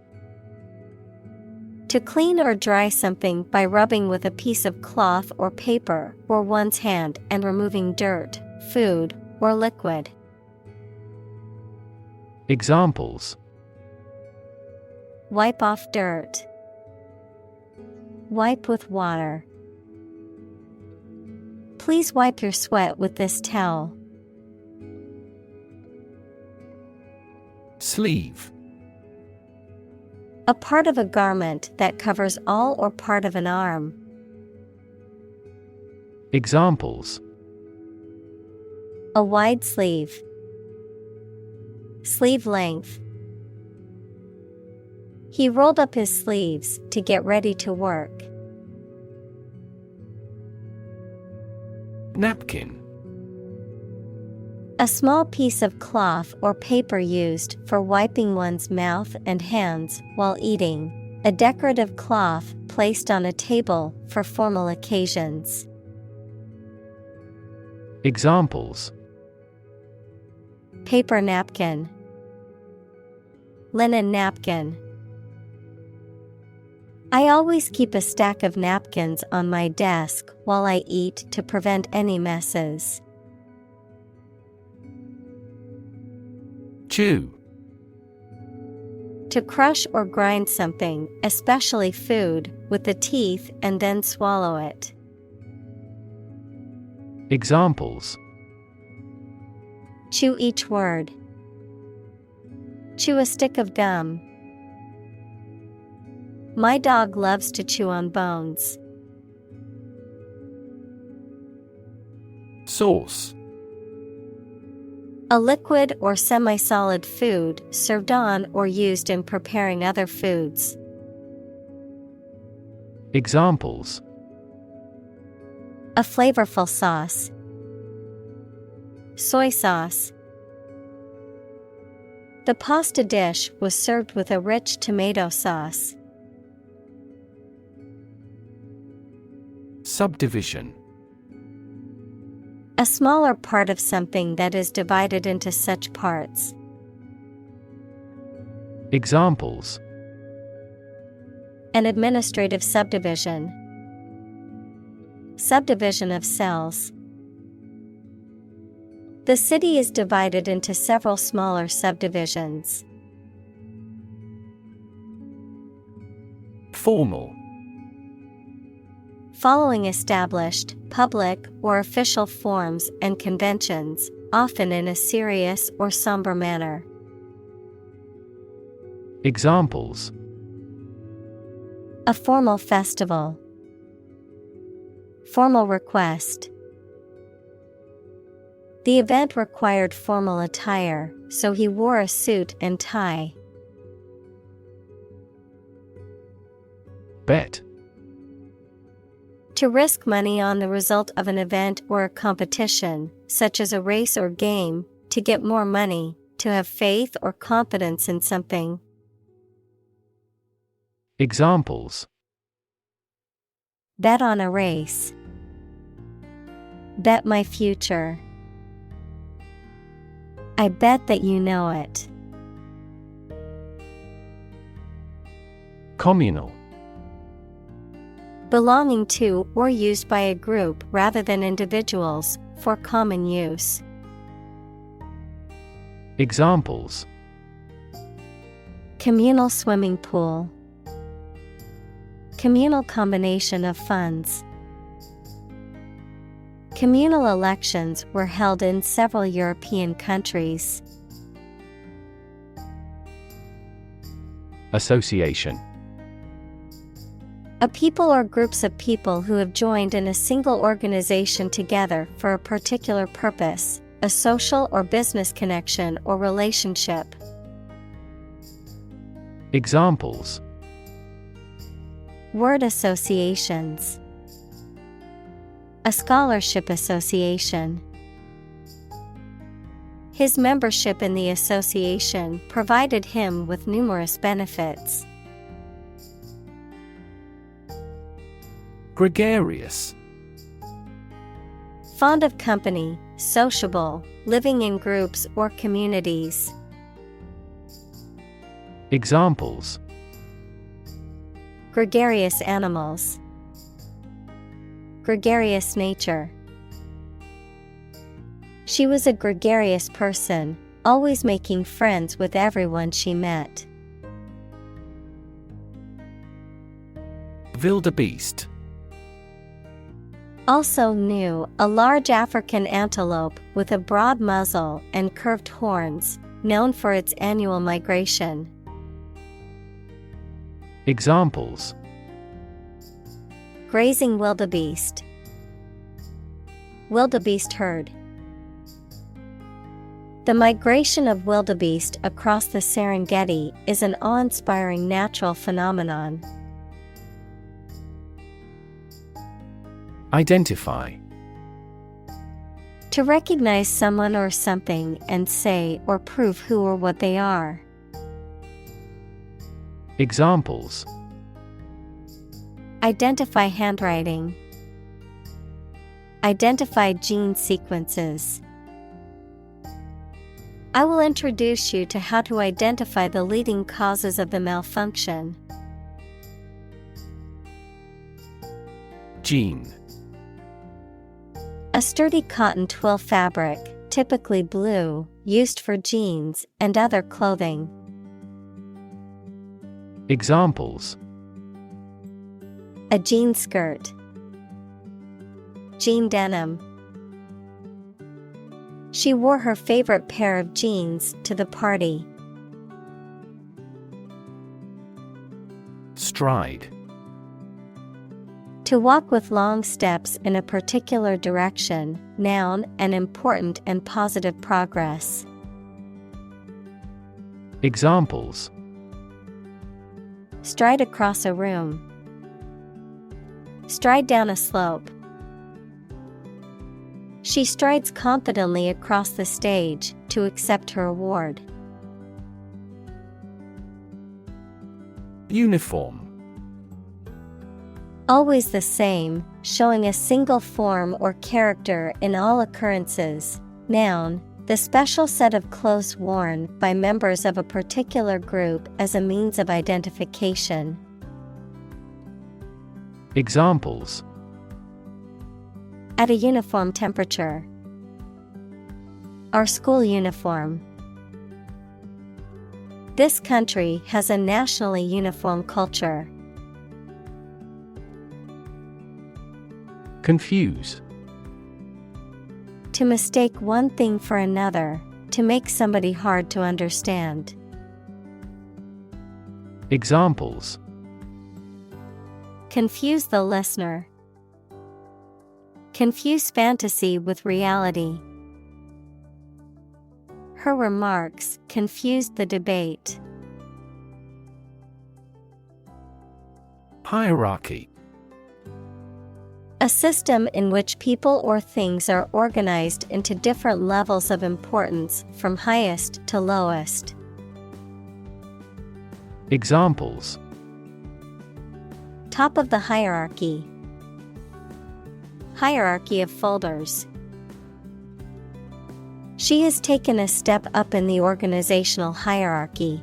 [SPEAKER 1] To clean or dry something by rubbing with a piece of cloth or paper or one's hand and removing dirt, food, or liquid.
[SPEAKER 2] Examples:
[SPEAKER 1] Wipe off dirt. Wipe with water. Please wipe your sweat with this towel.
[SPEAKER 2] Sleeve.
[SPEAKER 1] A part of a garment that covers all or part of an arm.
[SPEAKER 2] Examples:
[SPEAKER 1] A wide sleeve. Sleeve length. He rolled up his sleeves to get ready to work.
[SPEAKER 2] Napkin.
[SPEAKER 1] A small piece of cloth or paper used for wiping one's mouth and hands while eating. A decorative cloth placed on a table for formal occasions.
[SPEAKER 2] Examples:
[SPEAKER 1] Paper napkin. Linen napkin. I always keep a stack of napkins on my desk while I eat to prevent any messes.
[SPEAKER 2] Chew.
[SPEAKER 1] To crush or grind something, especially food, with the teeth and then swallow it.
[SPEAKER 2] Examples:
[SPEAKER 1] Chew each word. Chew a stick of gum. My dog loves to chew on bones.
[SPEAKER 2] Sauce.
[SPEAKER 1] A liquid or semi-solid food served on or used in preparing other foods.
[SPEAKER 2] Examples:
[SPEAKER 1] A flavorful sauce. Soy sauce. The pasta dish was served with a rich tomato sauce.
[SPEAKER 2] Subdivision.
[SPEAKER 1] A smaller part of something that is divided into such parts.
[SPEAKER 2] Examples:
[SPEAKER 1] An administrative subdivision. Subdivision of cells. The city is divided into several smaller subdivisions.
[SPEAKER 2] Formal.
[SPEAKER 1] Following established, public, or official forms and conventions, often in a serious or somber manner.
[SPEAKER 2] Examples:
[SPEAKER 1] A formal festival. Formal request. The event required formal attire, so he wore a suit and tie.
[SPEAKER 2] Bet.
[SPEAKER 1] To risk money on the result of an event or a competition, such as a race or game, to get more money, to have faith or confidence in something.
[SPEAKER 2] Examples:
[SPEAKER 1] Bet on a race. Bet my future. I bet that you know it.
[SPEAKER 2] Communal.
[SPEAKER 1] Belonging to or used by a group rather than individuals, for common use.
[SPEAKER 2] Examples:
[SPEAKER 1] Communal swimming pool. Communal combination of funds. Communal elections were held in several European countries.
[SPEAKER 2] Association.
[SPEAKER 1] A people or groups of people who have joined in a single organization together for a particular purpose, a social or business connection or relationship.
[SPEAKER 2] Examples:
[SPEAKER 1] Word associations. A scholarship association. His membership in the association provided him with numerous benefits.
[SPEAKER 2] Gregarious.
[SPEAKER 1] Fond of company, sociable, living in groups or communities.
[SPEAKER 2] Examples:
[SPEAKER 1] Gregarious animals. Gregarious nature. She was a gregarious person, always making friends with everyone she met.
[SPEAKER 2] Wildebeest.
[SPEAKER 1] Also new, a large African antelope with a broad muzzle and curved horns, known for its annual migration.
[SPEAKER 2] Examples:
[SPEAKER 1] Grazing wildebeest. Wildebeest herd. The migration of wildebeest across the Serengeti is an awe-inspiring natural phenomenon.
[SPEAKER 2] Identify.
[SPEAKER 1] To recognize someone or something and say or prove who or what they are.
[SPEAKER 2] Examples:
[SPEAKER 1] Identify handwriting. Identify gene sequences. I will introduce you to how to identify the leading causes of the malfunction.
[SPEAKER 2] Jean.
[SPEAKER 1] A sturdy cotton twill fabric, typically blue, used for jeans and other clothing.
[SPEAKER 2] Examples:
[SPEAKER 1] A jean skirt. Jean denim. She wore her favorite pair of jeans to the party.
[SPEAKER 2] Stride.
[SPEAKER 1] To walk with long steps in a particular direction, noun, an important and positive progress.
[SPEAKER 2] Examples:
[SPEAKER 1] Stride across a room. Stride down a slope. She strides confidently across the stage to accept her award.
[SPEAKER 2] Uniform.
[SPEAKER 1] Always the same, showing a single form or character in all occurrences. Noun, the special set of clothes worn by members of a particular group as a means of identification.
[SPEAKER 2] Examples:
[SPEAKER 1] At a uniform temperature. Our school uniform. This country has a nationally uniform culture.
[SPEAKER 2] Confuse.
[SPEAKER 1] To mistake one thing for another, to make somebody hard to understand.
[SPEAKER 2] Examples:
[SPEAKER 1] Confuse the listener. Confuse fantasy with reality. Her remarks confused the debate.
[SPEAKER 2] Hierarchy.
[SPEAKER 1] A system in which people or things are organized into different levels of importance from highest to lowest.
[SPEAKER 2] Examples:
[SPEAKER 1] Top of the hierarchy. Hierarchy of folders. She has taken a step up in the organizational hierarchy.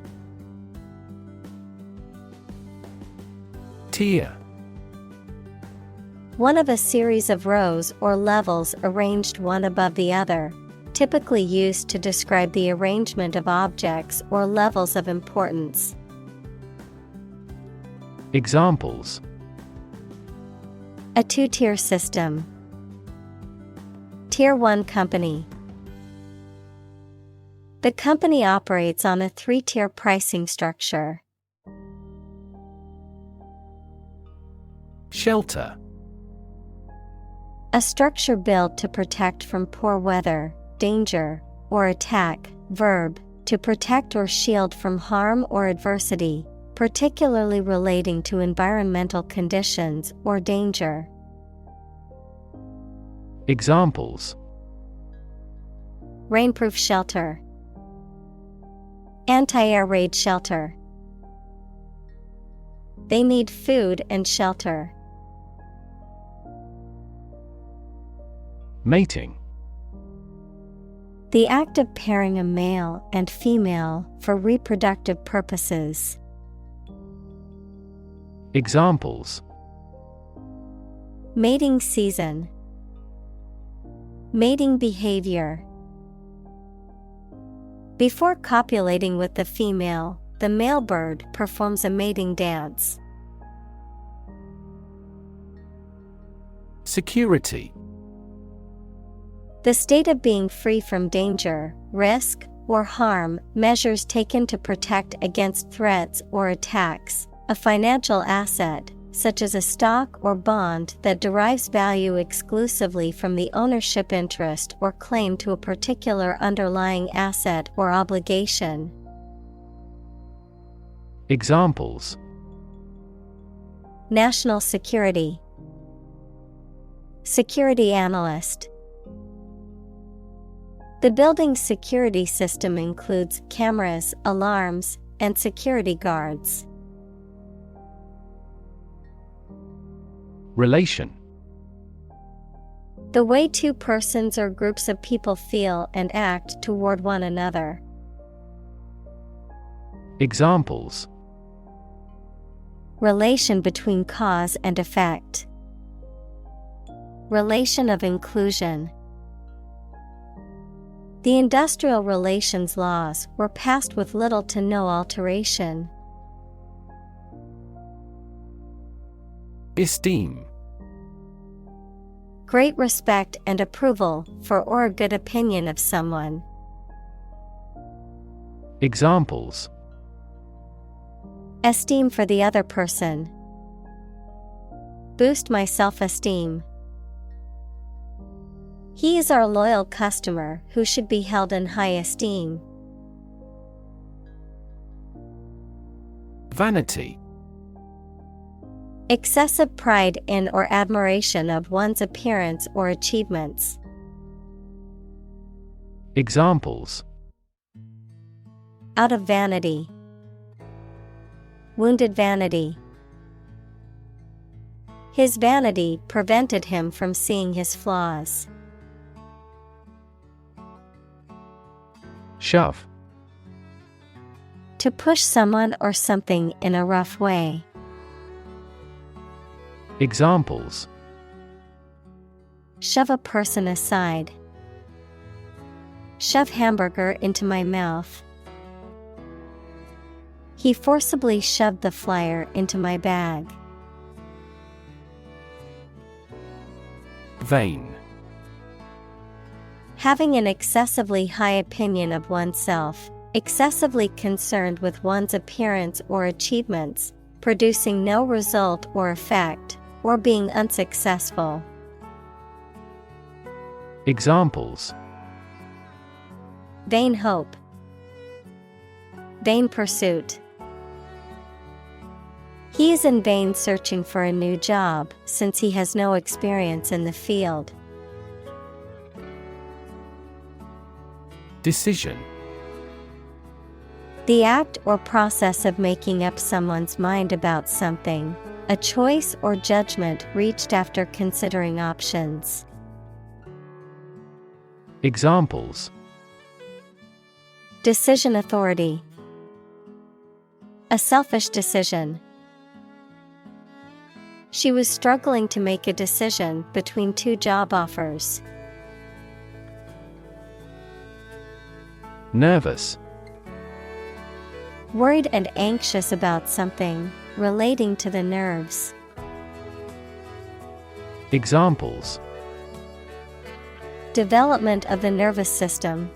[SPEAKER 2] Tier.
[SPEAKER 1] One of a series of rows or levels arranged one above the other, typically used to describe the arrangement of objects or levels of importance.
[SPEAKER 2] Examples:
[SPEAKER 1] A two-tier system. Tier 1 company. The company operates on a 3-tier pricing structure.
[SPEAKER 2] Shelter.
[SPEAKER 1] A structure built to protect from poor weather, danger, or attack. Verb, to protect or shield from harm or adversity, particularly relating to environmental conditions or danger.
[SPEAKER 2] Examples:
[SPEAKER 1] Rainproof shelter. Anti-air raid shelter. They need food and shelter.
[SPEAKER 2] Mating.
[SPEAKER 1] The act of pairing a male and female for reproductive purposes.
[SPEAKER 2] Examples:
[SPEAKER 1] Mating season. Mating behavior. Before copulating with the female, the male bird performs a mating dance.
[SPEAKER 2] Security.
[SPEAKER 1] The state of being free from danger, risk, or harm, measures taken to protect against threats or attacks, a financial asset, such as a stock or bond that derives value exclusively from the ownership interest or claim to a particular underlying asset or obligation.
[SPEAKER 2] Examples:
[SPEAKER 1] National security. Security analyst. The building's security system includes cameras, alarms, and security guards.
[SPEAKER 2] Relation.
[SPEAKER 1] The way two persons or groups of people feel and act toward one another.
[SPEAKER 2] Examples:
[SPEAKER 1] Relation between cause and effect. Relation of inclusion. The industrial relations laws were passed with little to no alteration.
[SPEAKER 2] Esteem.
[SPEAKER 1] Great respect and approval for or a good opinion of someone.
[SPEAKER 2] Examples:
[SPEAKER 1] Esteem for the other person. Boost my self-esteem. He is our loyal customer who should be held in high esteem.
[SPEAKER 2] Vanity.
[SPEAKER 1] Excessive pride in or admiration of one's appearance or achievements.
[SPEAKER 2] Examples:
[SPEAKER 1] Out of vanity. Wounded vanity. His vanity prevented him from seeing his flaws.
[SPEAKER 2] Shove.
[SPEAKER 1] To push someone or something in a rough way.
[SPEAKER 2] Examples:
[SPEAKER 1] Shove a person aside. Shove hamburger into my mouth. He forcibly shoved the flyer into my bag.
[SPEAKER 2] Vain.
[SPEAKER 1] Having an excessively high opinion of oneself, excessively concerned with one's appearance or achievements, producing no result or effect, or being unsuccessful.
[SPEAKER 2] Examples:
[SPEAKER 1] Vain hope. Vain pursuit. He is in vain searching for a new job since he has no experience in the field.
[SPEAKER 2] Decision.
[SPEAKER 1] The act or process of making up someone's mind about something, a choice or judgment reached after considering options.
[SPEAKER 2] Examples:
[SPEAKER 1] Decision authority. A selfish decision. She was struggling to make a decision between two job offers.
[SPEAKER 2] Nervous.
[SPEAKER 1] Worried and anxious about something, relating to the nerves.
[SPEAKER 2] Examples:
[SPEAKER 1] Development of the nervous system.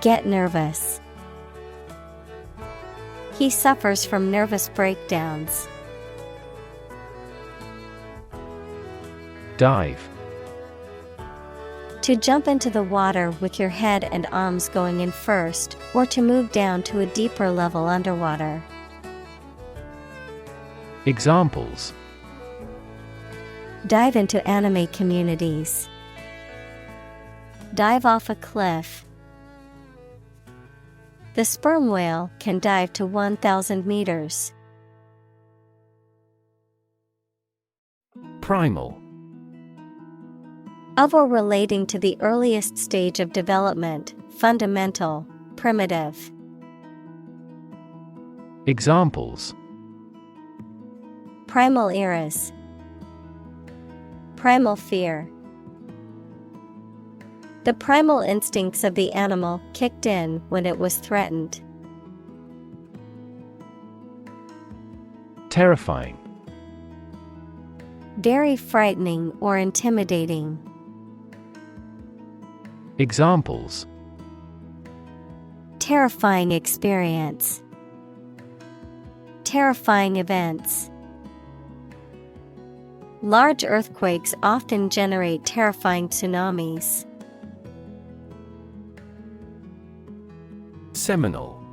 [SPEAKER 1] Get nervous. He suffers from nervous breakdowns.
[SPEAKER 2] Dive.
[SPEAKER 1] To jump into the water with your head and arms going in first, or to move down to a deeper level underwater.
[SPEAKER 2] Examples:
[SPEAKER 1] Dive into anime communities. Dive off a cliff. The sperm whale can dive to 1,000 meters.
[SPEAKER 2] Primal.
[SPEAKER 1] Of or relating to the earliest stage of development, fundamental, primitive.
[SPEAKER 2] Examples:
[SPEAKER 1] Primal eras. Primal fear. The primal instincts of the animal kicked in when it was threatened.
[SPEAKER 2] Terrifying.
[SPEAKER 1] Very frightening or intimidating.
[SPEAKER 2] Examples:
[SPEAKER 1] Terrifying experience. Terrifying events. Large earthquakes often generate terrifying tsunamis.
[SPEAKER 2] Seminal.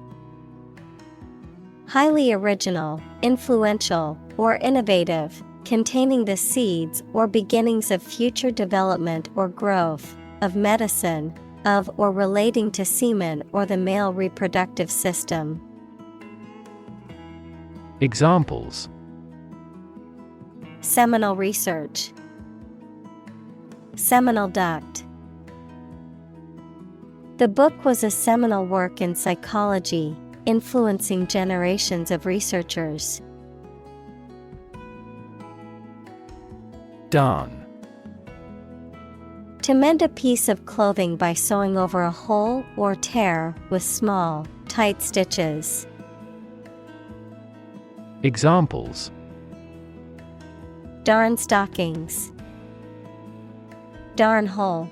[SPEAKER 1] Highly original, influential, or innovative, containing the seeds or beginnings of future development or growth, of medicine, of or relating to semen or the male reproductive system.
[SPEAKER 2] Examples:
[SPEAKER 1] Seminal research. Seminal duct. The book was a seminal work in psychology, influencing generations of researchers.
[SPEAKER 2] Darn.
[SPEAKER 1] To mend a piece of clothing by sewing over a hole or tear with small, tight stitches.
[SPEAKER 2] Examples:
[SPEAKER 1] Darn stockings. Darn hole.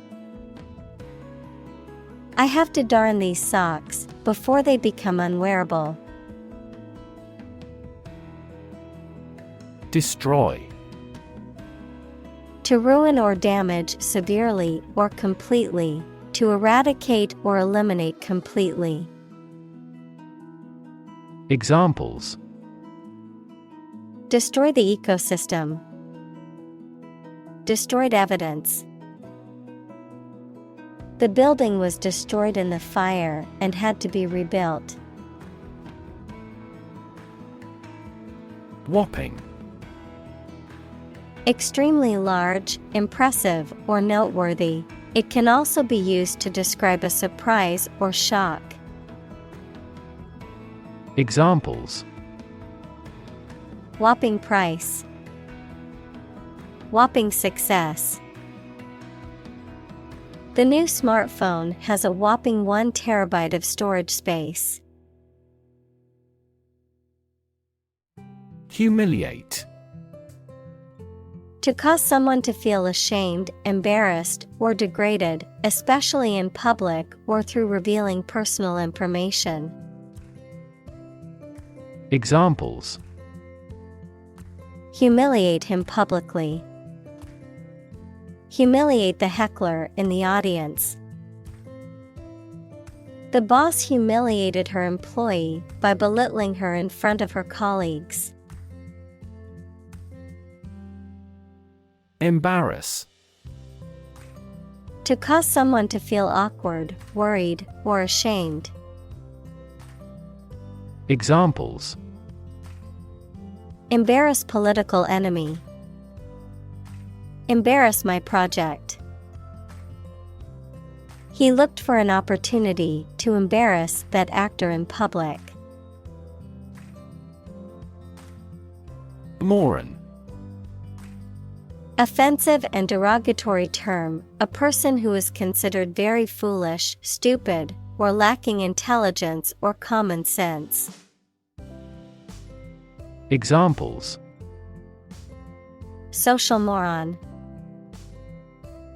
[SPEAKER 1] I have to darn these socks before they become unwearable.
[SPEAKER 2] Destroy.
[SPEAKER 1] To ruin or damage severely or completely, to eradicate or eliminate completely.
[SPEAKER 2] Examples:
[SPEAKER 1] Destroy the ecosystem. Destroyed evidence. The building was destroyed in the fire and had to be rebuilt.
[SPEAKER 2] Whopping.
[SPEAKER 1] Extremely large, impressive, or noteworthy. It can also be used to describe a surprise or shock.
[SPEAKER 2] Examples:
[SPEAKER 1] Whopping price. Whopping success. The new smartphone has a whopping 1 terabyte of storage space.
[SPEAKER 2] Humiliate.
[SPEAKER 1] To cause someone to feel ashamed, embarrassed, or degraded, especially in public or through revealing personal information.
[SPEAKER 2] Examples:
[SPEAKER 1] Humiliate him publicly. Humiliate the heckler in the audience. The boss humiliated her employee by belittling her in front of her colleagues.
[SPEAKER 2] Embarrass.
[SPEAKER 1] To cause someone to feel awkward, worried, or ashamed.
[SPEAKER 2] Examples:
[SPEAKER 1] Embarrass political enemy. Embarrass my project. He looked for an opportunity to embarrass that actor in public.
[SPEAKER 2] Moron.
[SPEAKER 1] Offensive and derogatory term, a person who is considered very foolish, stupid, or lacking intelligence or common sense.
[SPEAKER 2] Examples:
[SPEAKER 1] Social moron.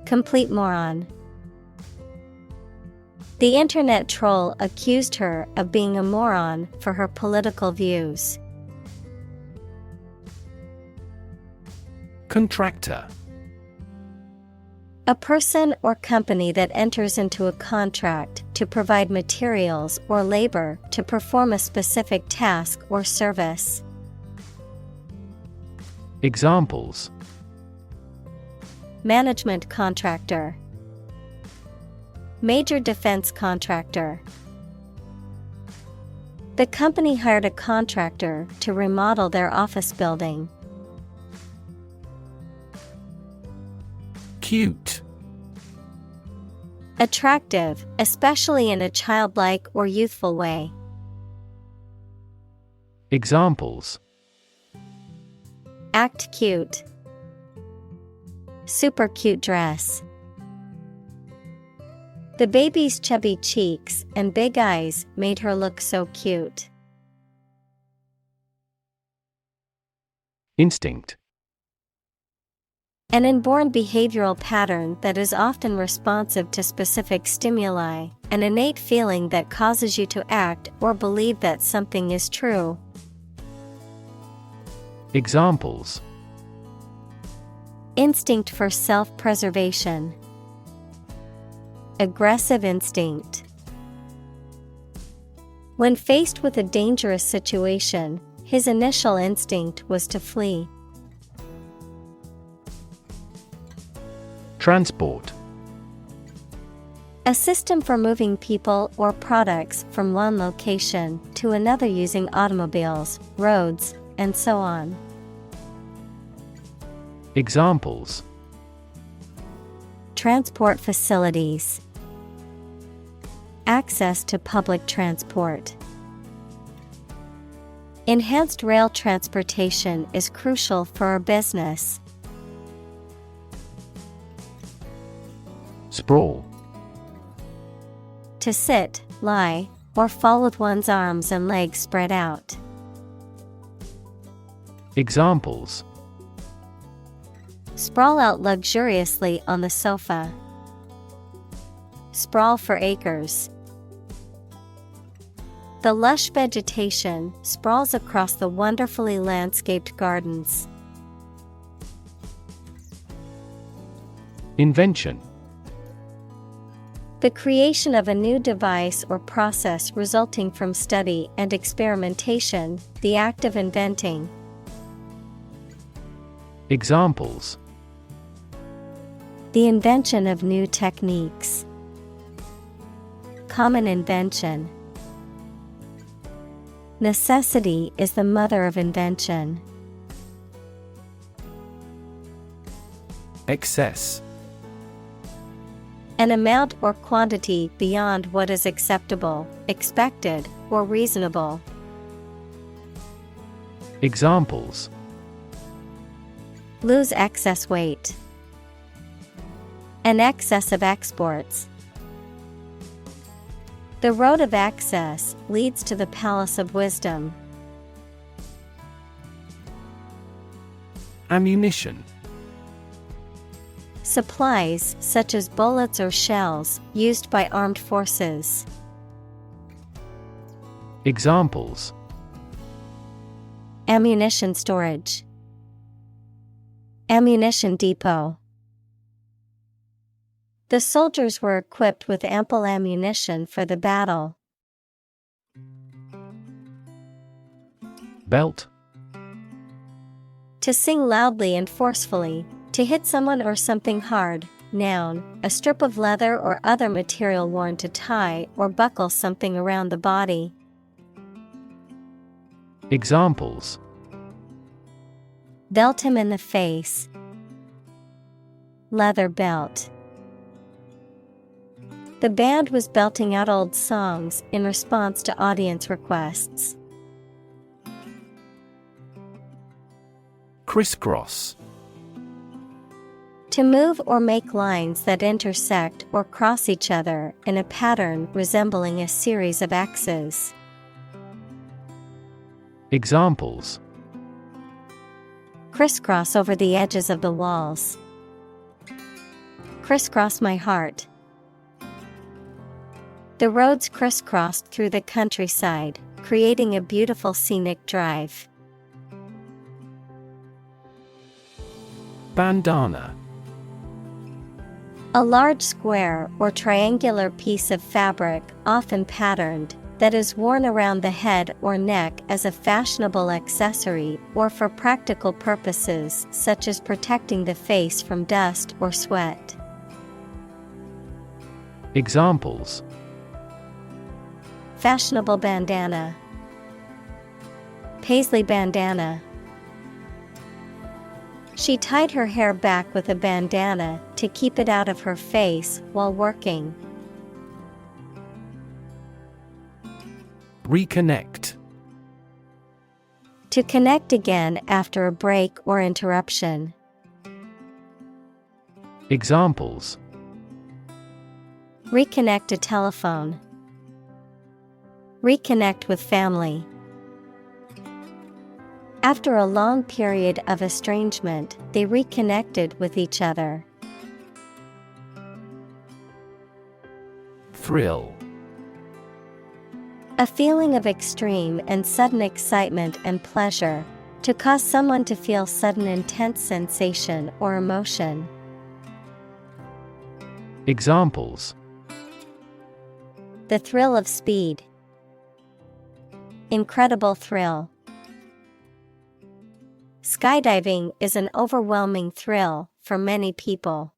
[SPEAKER 1] Complete moron. The internet troll accused her of being a moron for her political views.
[SPEAKER 2] Contractor.
[SPEAKER 1] A person or company that enters into a contract to provide materials or labor to perform a specific task or service.
[SPEAKER 2] Examples:
[SPEAKER 1] Management contractor. Major defense contractor. The company hired a contractor to remodel their office building.
[SPEAKER 2] Cute.
[SPEAKER 1] Attractive, especially in a childlike or youthful way.
[SPEAKER 2] Examples:
[SPEAKER 1] Act cute. Super cute dress. The baby's chubby cheeks and big eyes made her look so cute.
[SPEAKER 2] Instinct.
[SPEAKER 1] An inborn behavioral pattern that is often responsive to specific stimuli, an innate feeling that causes you to act or believe that something is true.
[SPEAKER 2] Examples:
[SPEAKER 1] Instinct for self-preservation. Aggressive instinct. When faced with a dangerous situation, his initial instinct was to flee.
[SPEAKER 2] Transport.
[SPEAKER 1] A system for moving people or products from one location to another using automobiles, roads, and so on.
[SPEAKER 2] Examples:
[SPEAKER 1] Transport facilities. Access to public transport. Enhanced rail transportation is crucial for our business.
[SPEAKER 2] Sprawl.
[SPEAKER 1] To sit, lie, or fall with one's arms and legs spread out.
[SPEAKER 2] Examples:
[SPEAKER 1] Sprawl out luxuriously on the sofa. Sprawl for acres. The lush vegetation sprawls across the wonderfully landscaped gardens.
[SPEAKER 2] Invention.
[SPEAKER 1] The creation of a new device or process resulting from study and experimentation, the act of inventing.
[SPEAKER 2] Examples:
[SPEAKER 1] The invention of new techniques. Common invention. Necessity is the mother of invention.
[SPEAKER 2] Excess.
[SPEAKER 1] An amount or quantity beyond what is acceptable, expected, or reasonable.
[SPEAKER 2] Examples:
[SPEAKER 1] Lose excess weight. An excess of exports. The road of access leads to the palace of wisdom.
[SPEAKER 2] Ammunition.
[SPEAKER 1] Supplies such as bullets or shells used by armed forces.
[SPEAKER 2] Examples:
[SPEAKER 1] Ammunition storage. Ammunition depot. The soldiers were equipped with ample ammunition for the battle.
[SPEAKER 2] Belt.
[SPEAKER 1] To sing loudly and forcefully, to hit someone or something hard. Noun, a strip of leather or other material worn to tie or buckle something around the body.
[SPEAKER 2] Examples:
[SPEAKER 1] Belt him in the face. Leather belt. The band was belting out old songs in response to audience requests.
[SPEAKER 2] Crisscross.
[SPEAKER 1] To move or make lines that intersect or cross each other in a pattern resembling a series of X's.
[SPEAKER 2] Examples:
[SPEAKER 1] Crisscross over the edges of the walls. Crisscross my heart. The roads crisscrossed through the countryside, creating a beautiful scenic drive.
[SPEAKER 2] Bandana.
[SPEAKER 1] A large square or triangular piece of fabric, often patterned, that is worn around the head or neck as a fashionable accessory or for practical purposes such as protecting the face from dust or sweat.
[SPEAKER 2] Examples:
[SPEAKER 1] Fashionable bandana. Paisley bandana. She tied her hair back with a bandana to keep it out of her face while working.
[SPEAKER 2] Reconnect.
[SPEAKER 1] To connect again after a break or interruption.
[SPEAKER 2] Examples:
[SPEAKER 1] Reconnect a telephone. Reconnect with family. After a long period of estrangement, they reconnected with each other.
[SPEAKER 2] Thrill.
[SPEAKER 1] A feeling of extreme and sudden excitement and pleasure, to cause someone to feel sudden intense sensation or emotion.
[SPEAKER 2] Examples:
[SPEAKER 1] The thrill of speed. Incredible thrill. Skydiving is an overwhelming thrill for many people.